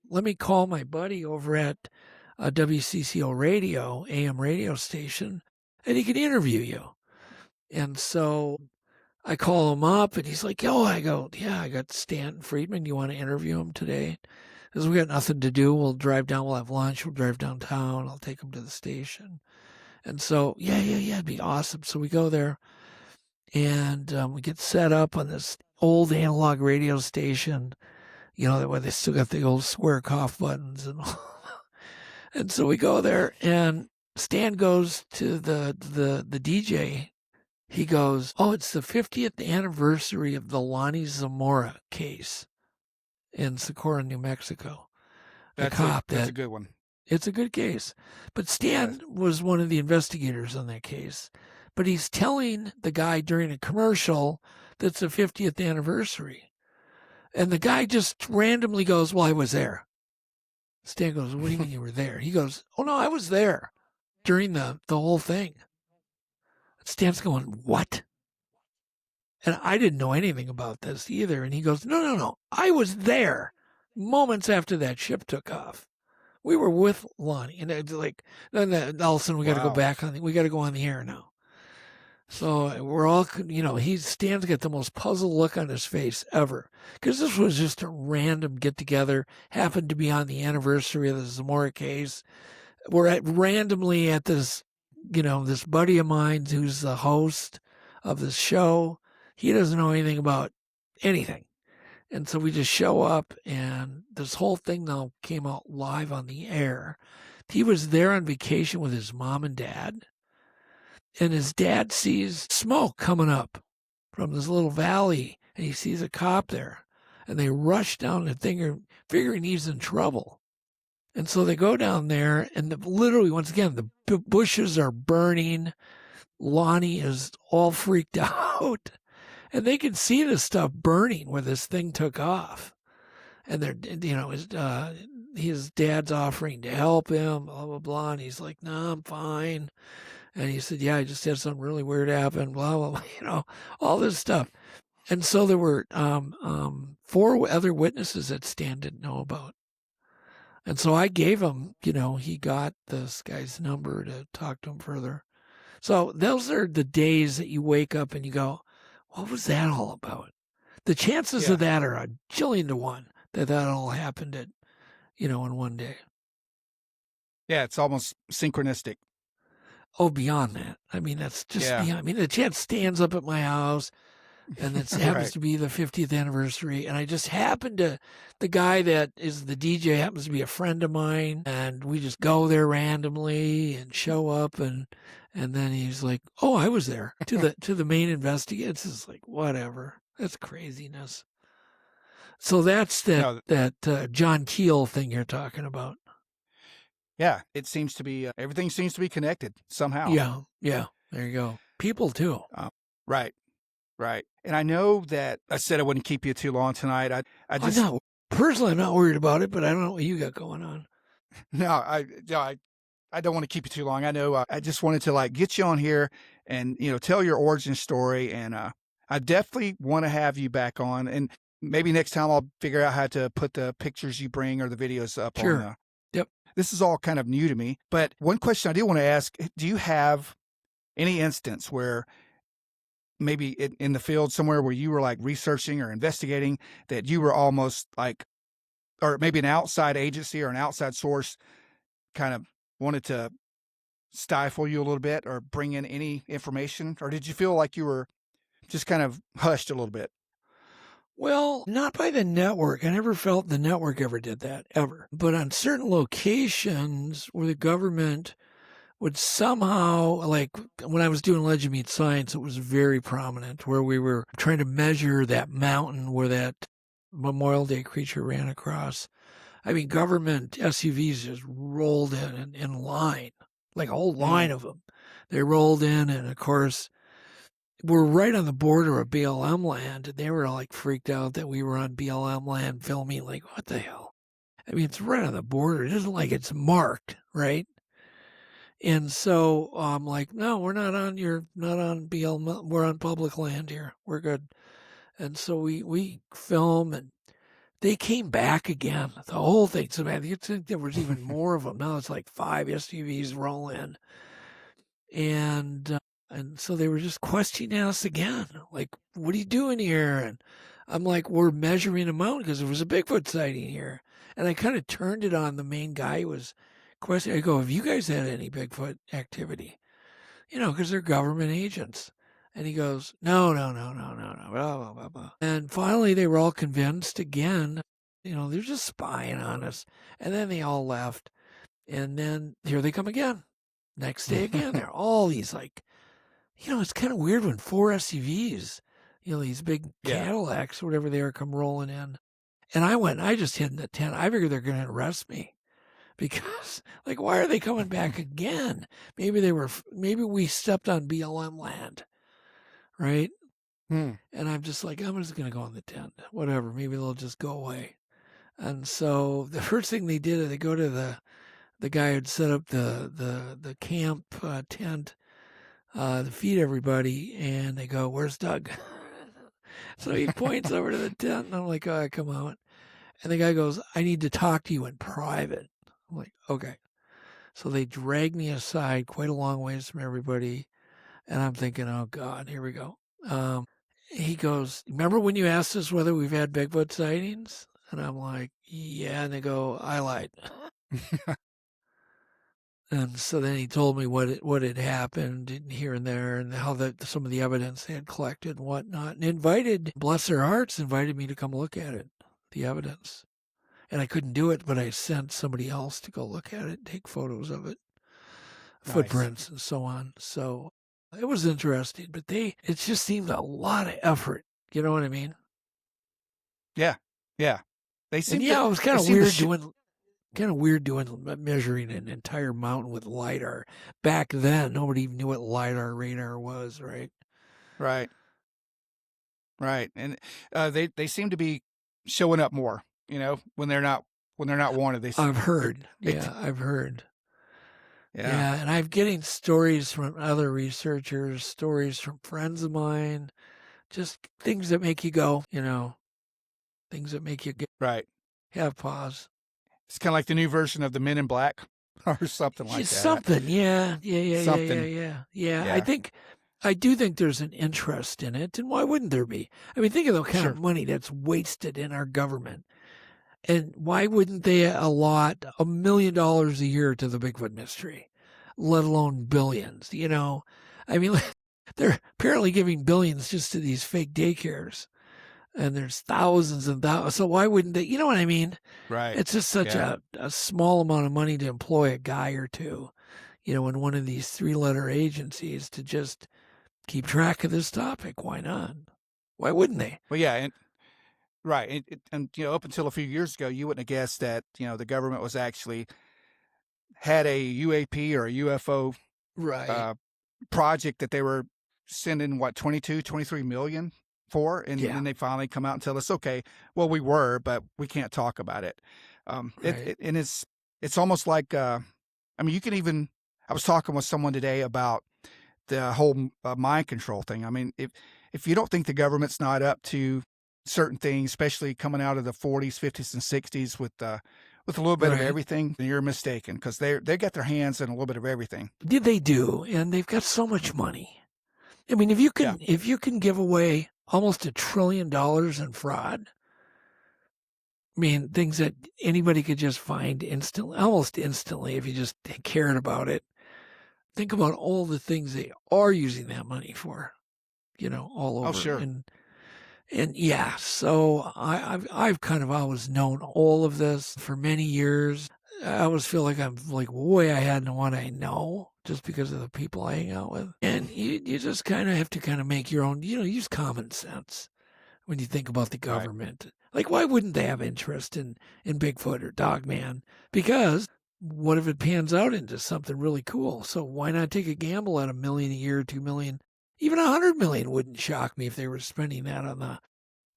let me call my buddy over at WCCO radio, AM radio station, and he can interview you. And so I call him up, and he's like, I got Stanton Friedman. You want to interview him today? Because we got nothing to do. We'll drive down. We'll have lunch. We'll drive downtown. I'll take him to the station. And so, yeah, it'd be awesome. So we go there, and we get set up on this old analog radio station, where they still got the old square cough buttons and all. And so we go there, and Stan goes to the DJ. He goes, oh, it's the 50th anniversary of the Lonnie Zamora case in Socorro, New Mexico.
That's a good one.
It's a good case. But Stan was one of the investigators on that case. But he's telling the guy during a commercial that's the 50th anniversary. And the guy just randomly goes, well, I was there. Stan goes, what do you mean you were there? He goes, oh, no, I was there during the whole thing. Stan's going, what? And I didn't know anything about this either. And he goes, no, I was there moments after that ship took off. We were with Lonnie. And it's then all of a sudden we got to go back we got to go on the air now. So we're all, Stan's got the most puzzled look on his face ever. Because this was just a random get-together, happened to be on the anniversary of the Zamora case. We're randomly at this, this buddy of mine who's the host of this show. He doesn't know anything about anything. And so we just show up, and this whole thing now came out live on the air. He was there on vacation with his mom and dad. And his dad sees smoke coming up from this little valley, and he sees a cop there. And they rush down the thing, figuring he's in trouble. And so they go down there, and literally, once again, the bushes are burning. Lonnie is all freaked out. And they can see this stuff burning where this thing took off. And they're, his dad's offering to help him, blah, blah, blah. And he's like, no, I'm fine. And he said, yeah, I just had something really weird happen, blah, blah, blah, all this stuff. And so there were 4 other witnesses that Stan didn't know about. And so I gave him, he got this guy's number to talk to him further. So those are the days that you wake up and you go, what was that all about? The chances of that are a jillion to 1 that all happened at, in one day.
Yeah, it's almost synchronistic.
Oh, beyond that. I mean, that's just beyond. I mean, the chance stands up at my house. and it happens to be the 50th anniversary. And I just happened to, the guy that is the DJ happens to be a friend of mine, and we just go there randomly and show up, and then he's like, "Oh, I was there," to the main investigator. It's just like, whatever. That's craziness. So that's that John Keel thing you're talking about.
Yeah, it seems to be everything seems to be connected somehow.
Yeah. There you go. People too.
Right. And I know that I said I wouldn't keep you too long tonight.
Personally, I'm not worried about it, but I don't know what you got going on.
No, I don't want to keep you too long. I know. I just wanted to get you on here and tell your origin story, and I definitely want to have you back on, and maybe next time I'll figure out how to put the pictures you bring or the videos up.
Sure. Yep.
This is all kind of new to me, but one question I do want to ask: do you have any instance where maybe in the field somewhere where you were researching or investigating that you were almost or maybe an outside agency or an outside source kind of wanted to stifle you a little bit or bring in any information? Or did you feel like you were just kind of hushed a little bit?
Well, not by the network. I never felt the network ever did that, ever. But on certain locations where the government would somehow, when I was doing Legend Meets Science, it was very prominent, where we were trying to measure that mountain where that Memorial Day creature ran across. I mean, government SUVs just rolled in line, like a whole line of them. They rolled in, and of course, we're right on the border of BLM land, and they were freaked out that we were on BLM land filming. Like, what the hell? I mean, it's right on the border. It isn't like it's marked, right? And so I'm like, no, we're not on BLM. We're on public land here. We're good. And so we film, and they came back again. The whole thing. So man, you'd think there was even more of them. Now it's like 5 SUVs roll in. And so they were just questioning us again. Like, what are you doing here? And I'm like, we're measuring a mountain because there was a Bigfoot sighting here. And I kind of turned it on the main guy who was questioning. I go, have you guys had any Bigfoot activity? Because they're government agents. And he goes, no, blah, blah, blah, blah. And finally, they were all convinced again, they're just spying on us. And then they all left. And then here they come again. Next day again, they're all these it's kind of weird when 4 SUVs, these big Cadillacs, whatever they are, come rolling in. And I just hid in the tent. I figured they're going to arrest me because, why are they coming back again? Maybe we stepped on BLM land, right? And I'm just I'm just going to go in the tent, whatever. Maybe they'll just go away. And so the first thing they did is they go to the guy who'd set up the camp tent to feed everybody, and they go, where's Doug? So he points over to the tent, and I'm like, oh, come out. And the guy goes, I need to talk to you in private. I'm like, okay. So they drag me aside quite a long ways from everybody, and I'm thinking, oh, God, here we go. He goes, remember when you asked us whether we've had Bigfoot sightings? And I'm like, yeah. And they go, I lied. And so then he told me what had happened here and there, and how some of the evidence they had collected and whatnot, and bless their hearts, invited me to come look at it, the evidence. And I couldn't do it, but I sent somebody else to go look at it, take photos of it, footprints and so on. So it was interesting, but it just seemed a lot of effort. You know what I mean?
Yeah. They seemed.
It was kind of weird doing measuring an entire mountain with LiDAR. Back then, nobody even knew what LiDAR radar was, right?
Right. And they seem to be showing up more, when they're not wanted.
I've heard. I've heard. Yeah, and I'm getting stories from other researchers, stories from friends of mine, just things that make you go, things that make you have pause.
It's kind of like the new version of the Men in Black or something like that.
Something, yeah. I do think there's an interest in it, and why wouldn't there be? I mean, think of the kind of money that's wasted in our government. And why wouldn't they allot $1 million a year to the Bigfoot mystery, let alone billions? I mean, They're apparently giving billions just to these fake daycares. And there's thousands and thousands. So why wouldn't they? You know what I mean?
Right.
It's just such a small amount of money to employ a guy or two, in one of these 3-letter agencies to just keep track of this topic. Why not? Why wouldn't they?
Well, yeah. And right. And up until a few years ago, you wouldn't have guessed that, the government was actually had a UAP or a UFO
Right.
project that they were sending 23 million for, and then they finally come out and tell us, okay, well, we were, but we can't talk about it.
Right.
And it's almost like, you can even, I was talking with someone today about the whole mind control thing. I mean, if you don't think the government's not up to certain things, especially coming out of the 40s, 50s, and 60s with a little bit of everything, then you're mistaken, because they got their hands in a little bit of everything.
They do, and they've got so much money. I mean, if you can give away almost $1 trillion in fraud, I mean, things that anybody could just find almost instantly, if you just cared about it. Think about all the things they are using that money for, all over.
Oh, sure.
And yeah, so I've kind of always known all of this for many years. I always feel like I'm like way ahead in what I know just because of the people I hang out with. And you just kind of have to kind of make your own, use common sense when you think about the government. Right. Like, why wouldn't they have interest in Bigfoot or Dogman? Because what if it pans out into something really cool? So why not take a gamble at $1 million a year, 2 million? Even 100 million wouldn't shock me if they were spending that on the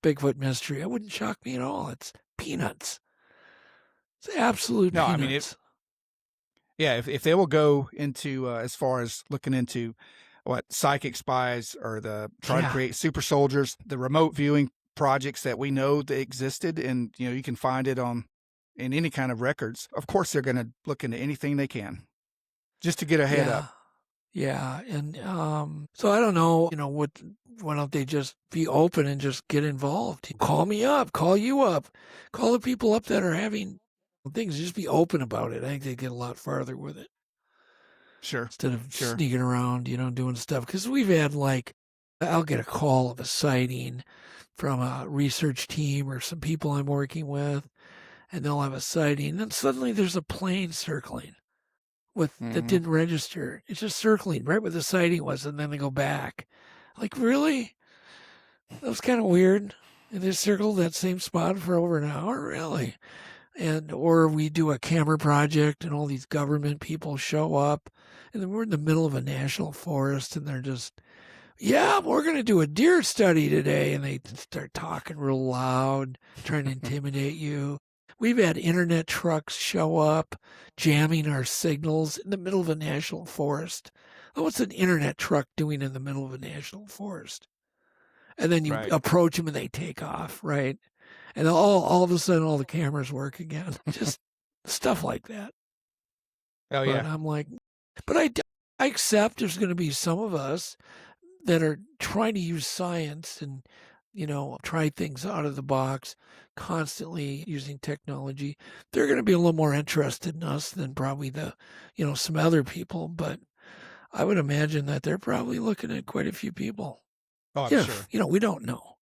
Bigfoot mystery. It wouldn't shock me at all. It's peanuts. It's absolute peanuts. I mean,
if they will go into as far as looking into what psychic spies or try to create super soldiers, the remote viewing projects that we know that existed, and you can find it in any kind of records. Of course, they're going to look into anything they can just to get a head up.
Yeah, and so I don't know, why don't they just be open and just get involved? Call me up, call you up, call the people up that are having things. Just be open about it. I think they'd get a lot farther with it.
Sure.
Instead of sneaking around, doing stuff. Because we've had I'll get a call of a sighting from a research team or some people I'm working with, and they'll have a sighting, and then suddenly there's a plane circling that didn't register. It's just circling right where the sighting was, and then they go back. Like, really? That was kind of weird. And they circled that same spot for over an hour? Really? Or we do a camera project, and all these government people show up, and then we're in the middle of a national forest, and they're just, we're going to do a deer study today. And they start talking real loud, trying to intimidate you. We've had internet trucks show up, jamming our signals in the middle of a national forest. What's an internet truck doing in the middle of a national forest? And then you approach them and they take off, right? And all of a sudden, all the cameras work again. Just stuff like that.
Oh, yeah.
But I'm like, but I accept there's going to be some of us that are trying to use science and, try things out of the box, constantly using technology. They're going to be a little more interested in us than probably some other people. But I would imagine that they're probably looking at quite a few people.
Oh, I'm sure.
We don't know.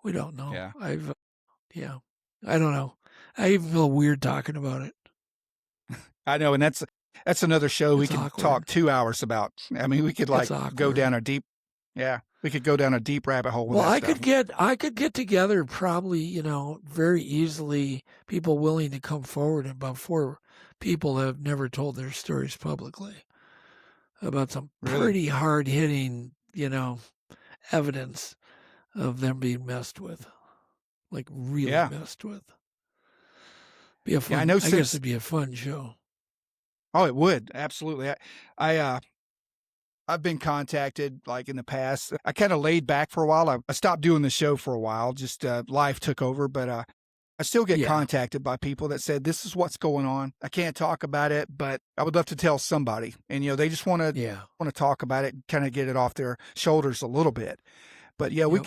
We don't know.
Yeah.
I don't know. I even feel weird talking about it.
I know. And that's another show we could talk 2 hours about. I mean, we could go down a deep, we could go down a deep rabbit hole with that stuff.
I could get together probably, very easily people willing to come forward, and about 4 people that have never told their stories publicly about some pretty hard hitting, evidence of them being messed with, like really messed with. Be a fun. I guess it'd be a fun show.
Oh, it would. Absolutely. I've been contacted in the past. I kind of laid back for a while. I stopped doing the show for a while. Just life took over, but I still get contacted by people that said, this is what's going on. I can't talk about it, but I would love to tell somebody. And, they just want to talk about it, kind of get it off their shoulders a little bit. But we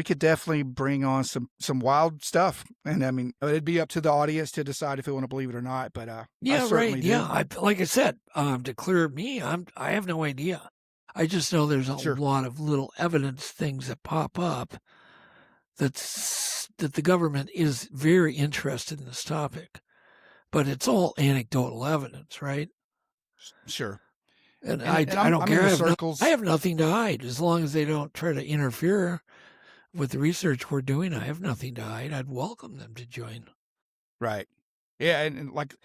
could definitely bring on some wild stuff. And I mean, it'd be up to the audience to decide if they want to believe it or not. But I certainly do.
Like I said, to clear me, I have no idea. I just know there's a
Sure.
lot of little evidence things that pop up that the government is very interested in this topic, but it's all anecdotal evidence, right?
Sure.
And
And
I don't
I'm in
care.
the circles.
I have nothing to hide as long as they don't try to interfere with the research we're doing. I have nothing to hide. I'd welcome them to join.
Right. Yeah, and like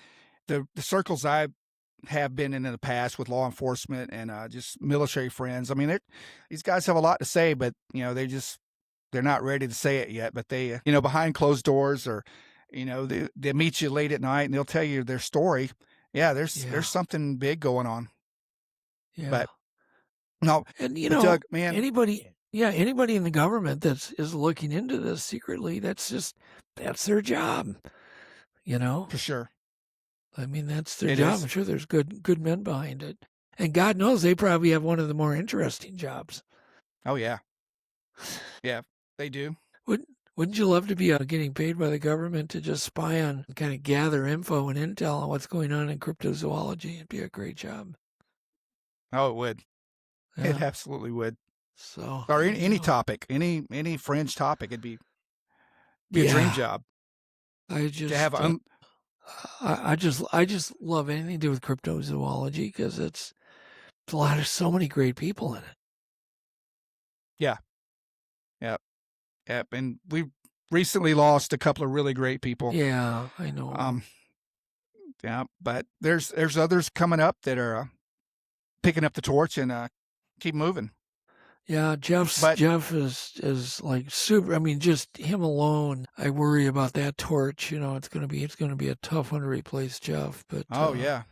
the circles I have been in the past with law enforcement and just military friends. I mean, these guys have a lot to say, but they're not ready to say it yet. But they, behind closed doors, or they meet you late at night and they'll tell you their story. Yeah, there's something big going on.
Yeah.
But no,
and
Doug, man,
anybody in the government is looking into this secretly, that's their job.
For sure.
I mean, that's their
It
job.
is.
I'm sure there's good men behind it. And God knows they probably have one of the more interesting jobs.
Oh, yeah. Yeah, they do.
Wouldn't you love to be getting paid by the government to just spy on and kind of gather info and intel on what's going on in cryptozoology? It'd be a great job.
Oh, it would.
Yeah.
It absolutely would.
So,
or any topic, any fringe topic, it'd be a dream job.
I just
to have
I just love anything to do with cryptozoology because it's a lot of so many great people in it.
Yeah. Yep. And we recently lost a couple of really great people.
Yeah, I know.
Yeah, but there's others coming up that are picking up the torch and keep moving.
Yeah, Jeff is like super. I mean, just him alone. I worry about that torch. It's gonna be a tough one to replace Jeff. But
yeah,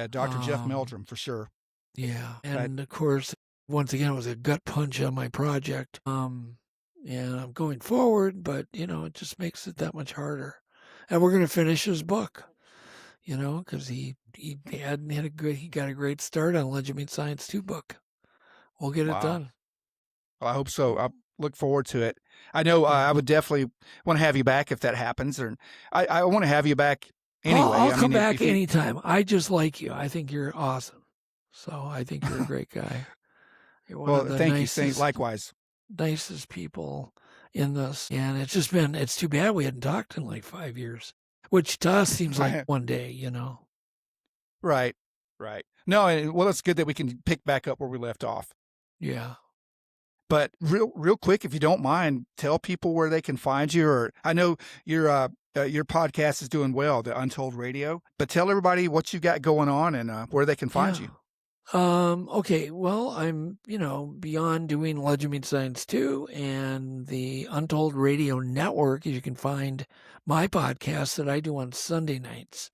Dr. Jeff Meldrum for sure.
Yeah, and of course, once again, it was a gut punch on my project. And I'm going forward, but it just makes it that much harder. And we're gonna finish his book. Because he got a great start on Legitimate Science 2 book. We'll get it done.
Well, I hope so. I look forward to it. I know I would definitely want to have you back if that happens, or I want to have you back anyway.
I'll come back anytime. I just like you. I think you're awesome. So I think you're a great guy. You're one of the
thank
nicest,
you. Likewise.
Nicest people in this. And it's too bad we hadn't talked in like 5 years, which to us seems like one day,
Right. No, it's good that we can pick back up where we left off.
Yeah.
But real quick, if you don't mind, tell people where they can find you. Or I know your podcast is doing well, the Untold Radio. But tell everybody what you got going on and where they can find you.
Okay. Well, I'm beyond doing Legitimate Science 2 and the Untold Radio Network. You can find my podcast that I do on Sunday nights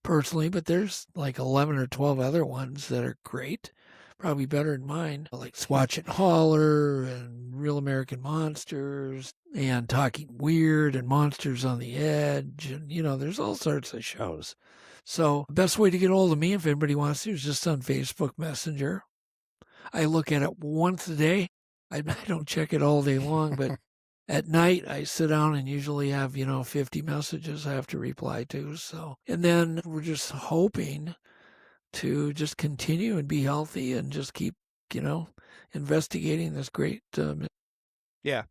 personally, but there's like 11 or 12 other ones that are great. Probably better than mine, like Swatch and Holler and Real American Monsters and Talking Weird and Monsters on the Edge. And, there's all sorts of shows. So the best way to get hold of me, if anybody wants to, is just on Facebook Messenger. I look at it once a day. I don't check it all day long, but at night I sit down and usually have, 50 messages I have to reply to. So, and then we're just hoping to just continue and be healthy and just keep, investigating this great.
Yeah,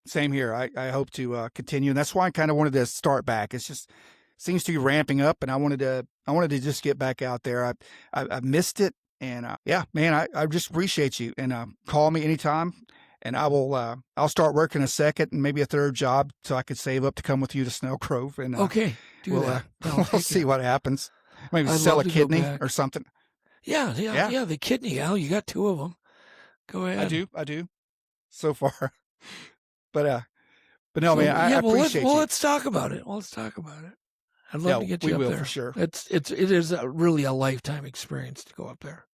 same here. I hope to continue, and that's why I kind of wanted to start back. It's just seems to be ramping up, and I wanted to just get back out there. I missed it, and yeah, man, I just appreciate you, and call me anytime, and I'll start working a second and maybe a third job so I could save up to come with you to Snow Grove, and
okay,
we'll see what happens. Maybe sell a kidney or something.
Yeah. The kidney, Al. You got 2 of them. Go ahead.
I do. So far, but no, man. I appreciate you.
Let's talk about it. I'd love to get you up there.
For sure.
It is really a lifetime experience to go up there.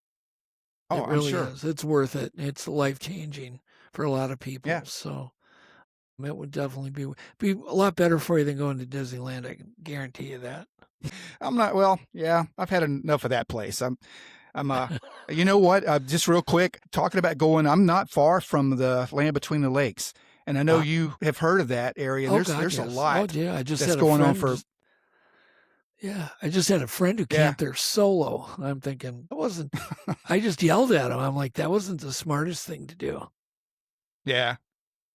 Oh,
it really
I'm sure.
is. It's worth it. It's life changing for a lot of people.
Yeah.
So it would definitely be a lot better for you than going to Disneyland. I can guarantee you that.
I'm not. Well, yeah, I've had enough of that place. I'm. You know what? Just real quick, talking about going. I'm not far from the Land Between the Lakes, and I know you have heard of that area. There's a lot.
Oh yeah, I just
that's
had
going on for.
Yeah, I just had a friend who
Yeah.
camped there solo. I'm thinking, I just yelled at him. I'm like, that wasn't the smartest thing to do.
Yeah.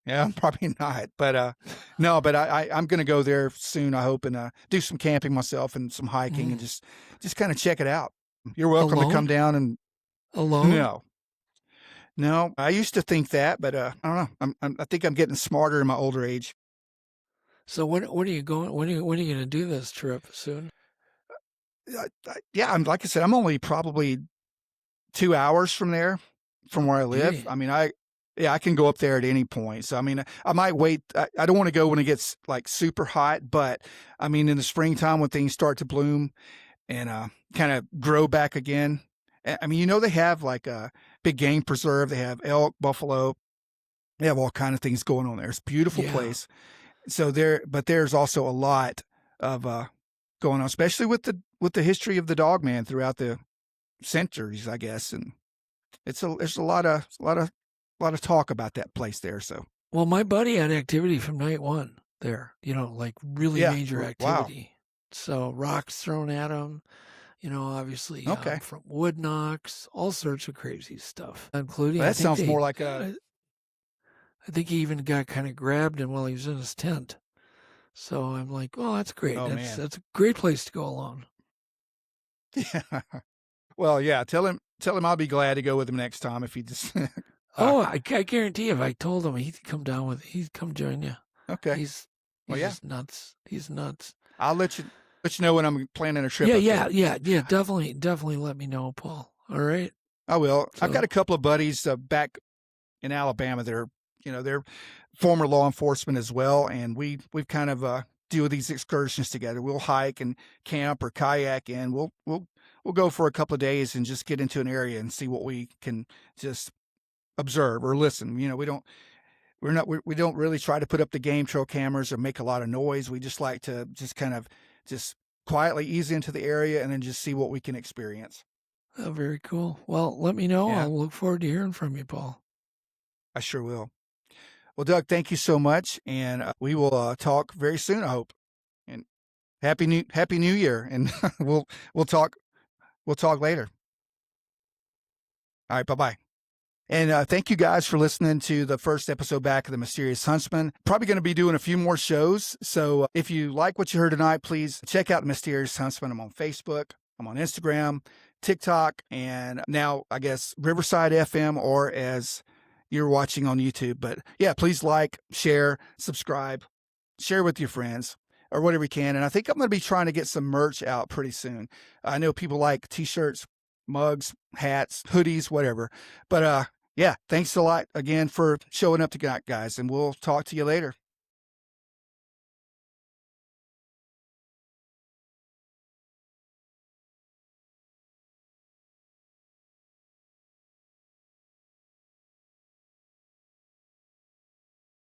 Yeah, probably not. But no, but I'm gonna go there soon, I hope, and do some camping myself and some hiking and just kind of check it out. You're welcome to come
Alone?
down and
Alone?
no. No, I used to think that, but I don't know. I think I'm getting smarter in my older age.
So when are you going? When are you going to do this trip soon?
Yeah, like I said, I'm only probably 2 hours from there, from where I live.
Gee.
I mean, yeah, I can go up there at any point. So I mean, I might wait. I don't want to go when it gets like super hot, but I mean, in the springtime when things start to bloom and kind of grow back again. I mean, they have like a big game preserve. They have elk, buffalo. They have all kind of things going on there. It's a beautiful
Yeah.
place. So but there's also a lot of going on, especially with the history of the dog man throughout the centuries, I guess. And there's a lot of talk about that place there. So
Well, my buddy had activity from night one there, like really
yeah,
major
wow,
activity. So rocks thrown at him, obviously
okay,
from wood knocks, all sorts of crazy stuff, including
well, that sounds more like
I think he even got kind of grabbed him while he was in his tent. So I'm like, well, that's great.
oh man,
That's a great place to go alone.
yeah. Well, yeah, tell him I'll be glad to go with him next time if he just.
Oh, I guarantee if I told him he'd come join you.
Okay.
He's
Well, yeah.
just nuts. He's nuts.
I'll let you know when I'm planning a trip.
Yeah. Definitely let me know, Paul. All right.
I will.
So,
I've got a couple of buddies back in Alabama that are, they're former law enforcement as well, and we've kind of do these excursions together. We'll hike and camp or kayak, and we'll go for a couple of days and just get into an area and see what we can just observe or listen. We don't really try to put up the game trail cameras or make a lot of noise. We just like to just kind of just quietly ease into the area and then just see what we can experience.
oh, very cool. Well, let me know.
Yeah.
I'll look forward to hearing from you, Paul.
I sure will. Well, Doug, thank you so much, and we will talk very soon, I hope. And happy New Year, and we'll talk later. All right, bye-bye. And thank you guys for listening to the first episode back of the Mysterious Huntsman. Probably going to be doing a few more shows. So if you like what you heard tonight, please check out the Mysterious Huntsman. I'm on Facebook. I'm on Instagram, TikTok, and now I guess Riverside FM, or as you're watching on YouTube. But yeah, please like, share, subscribe, share with your friends or whatever you can. And I think I'm going to be trying to get some merch out pretty soon. I know people like t-shirts, mugs, hats, hoodies, whatever. But yeah, thanks a lot again for showing up tonight, guys, and we'll talk to you later.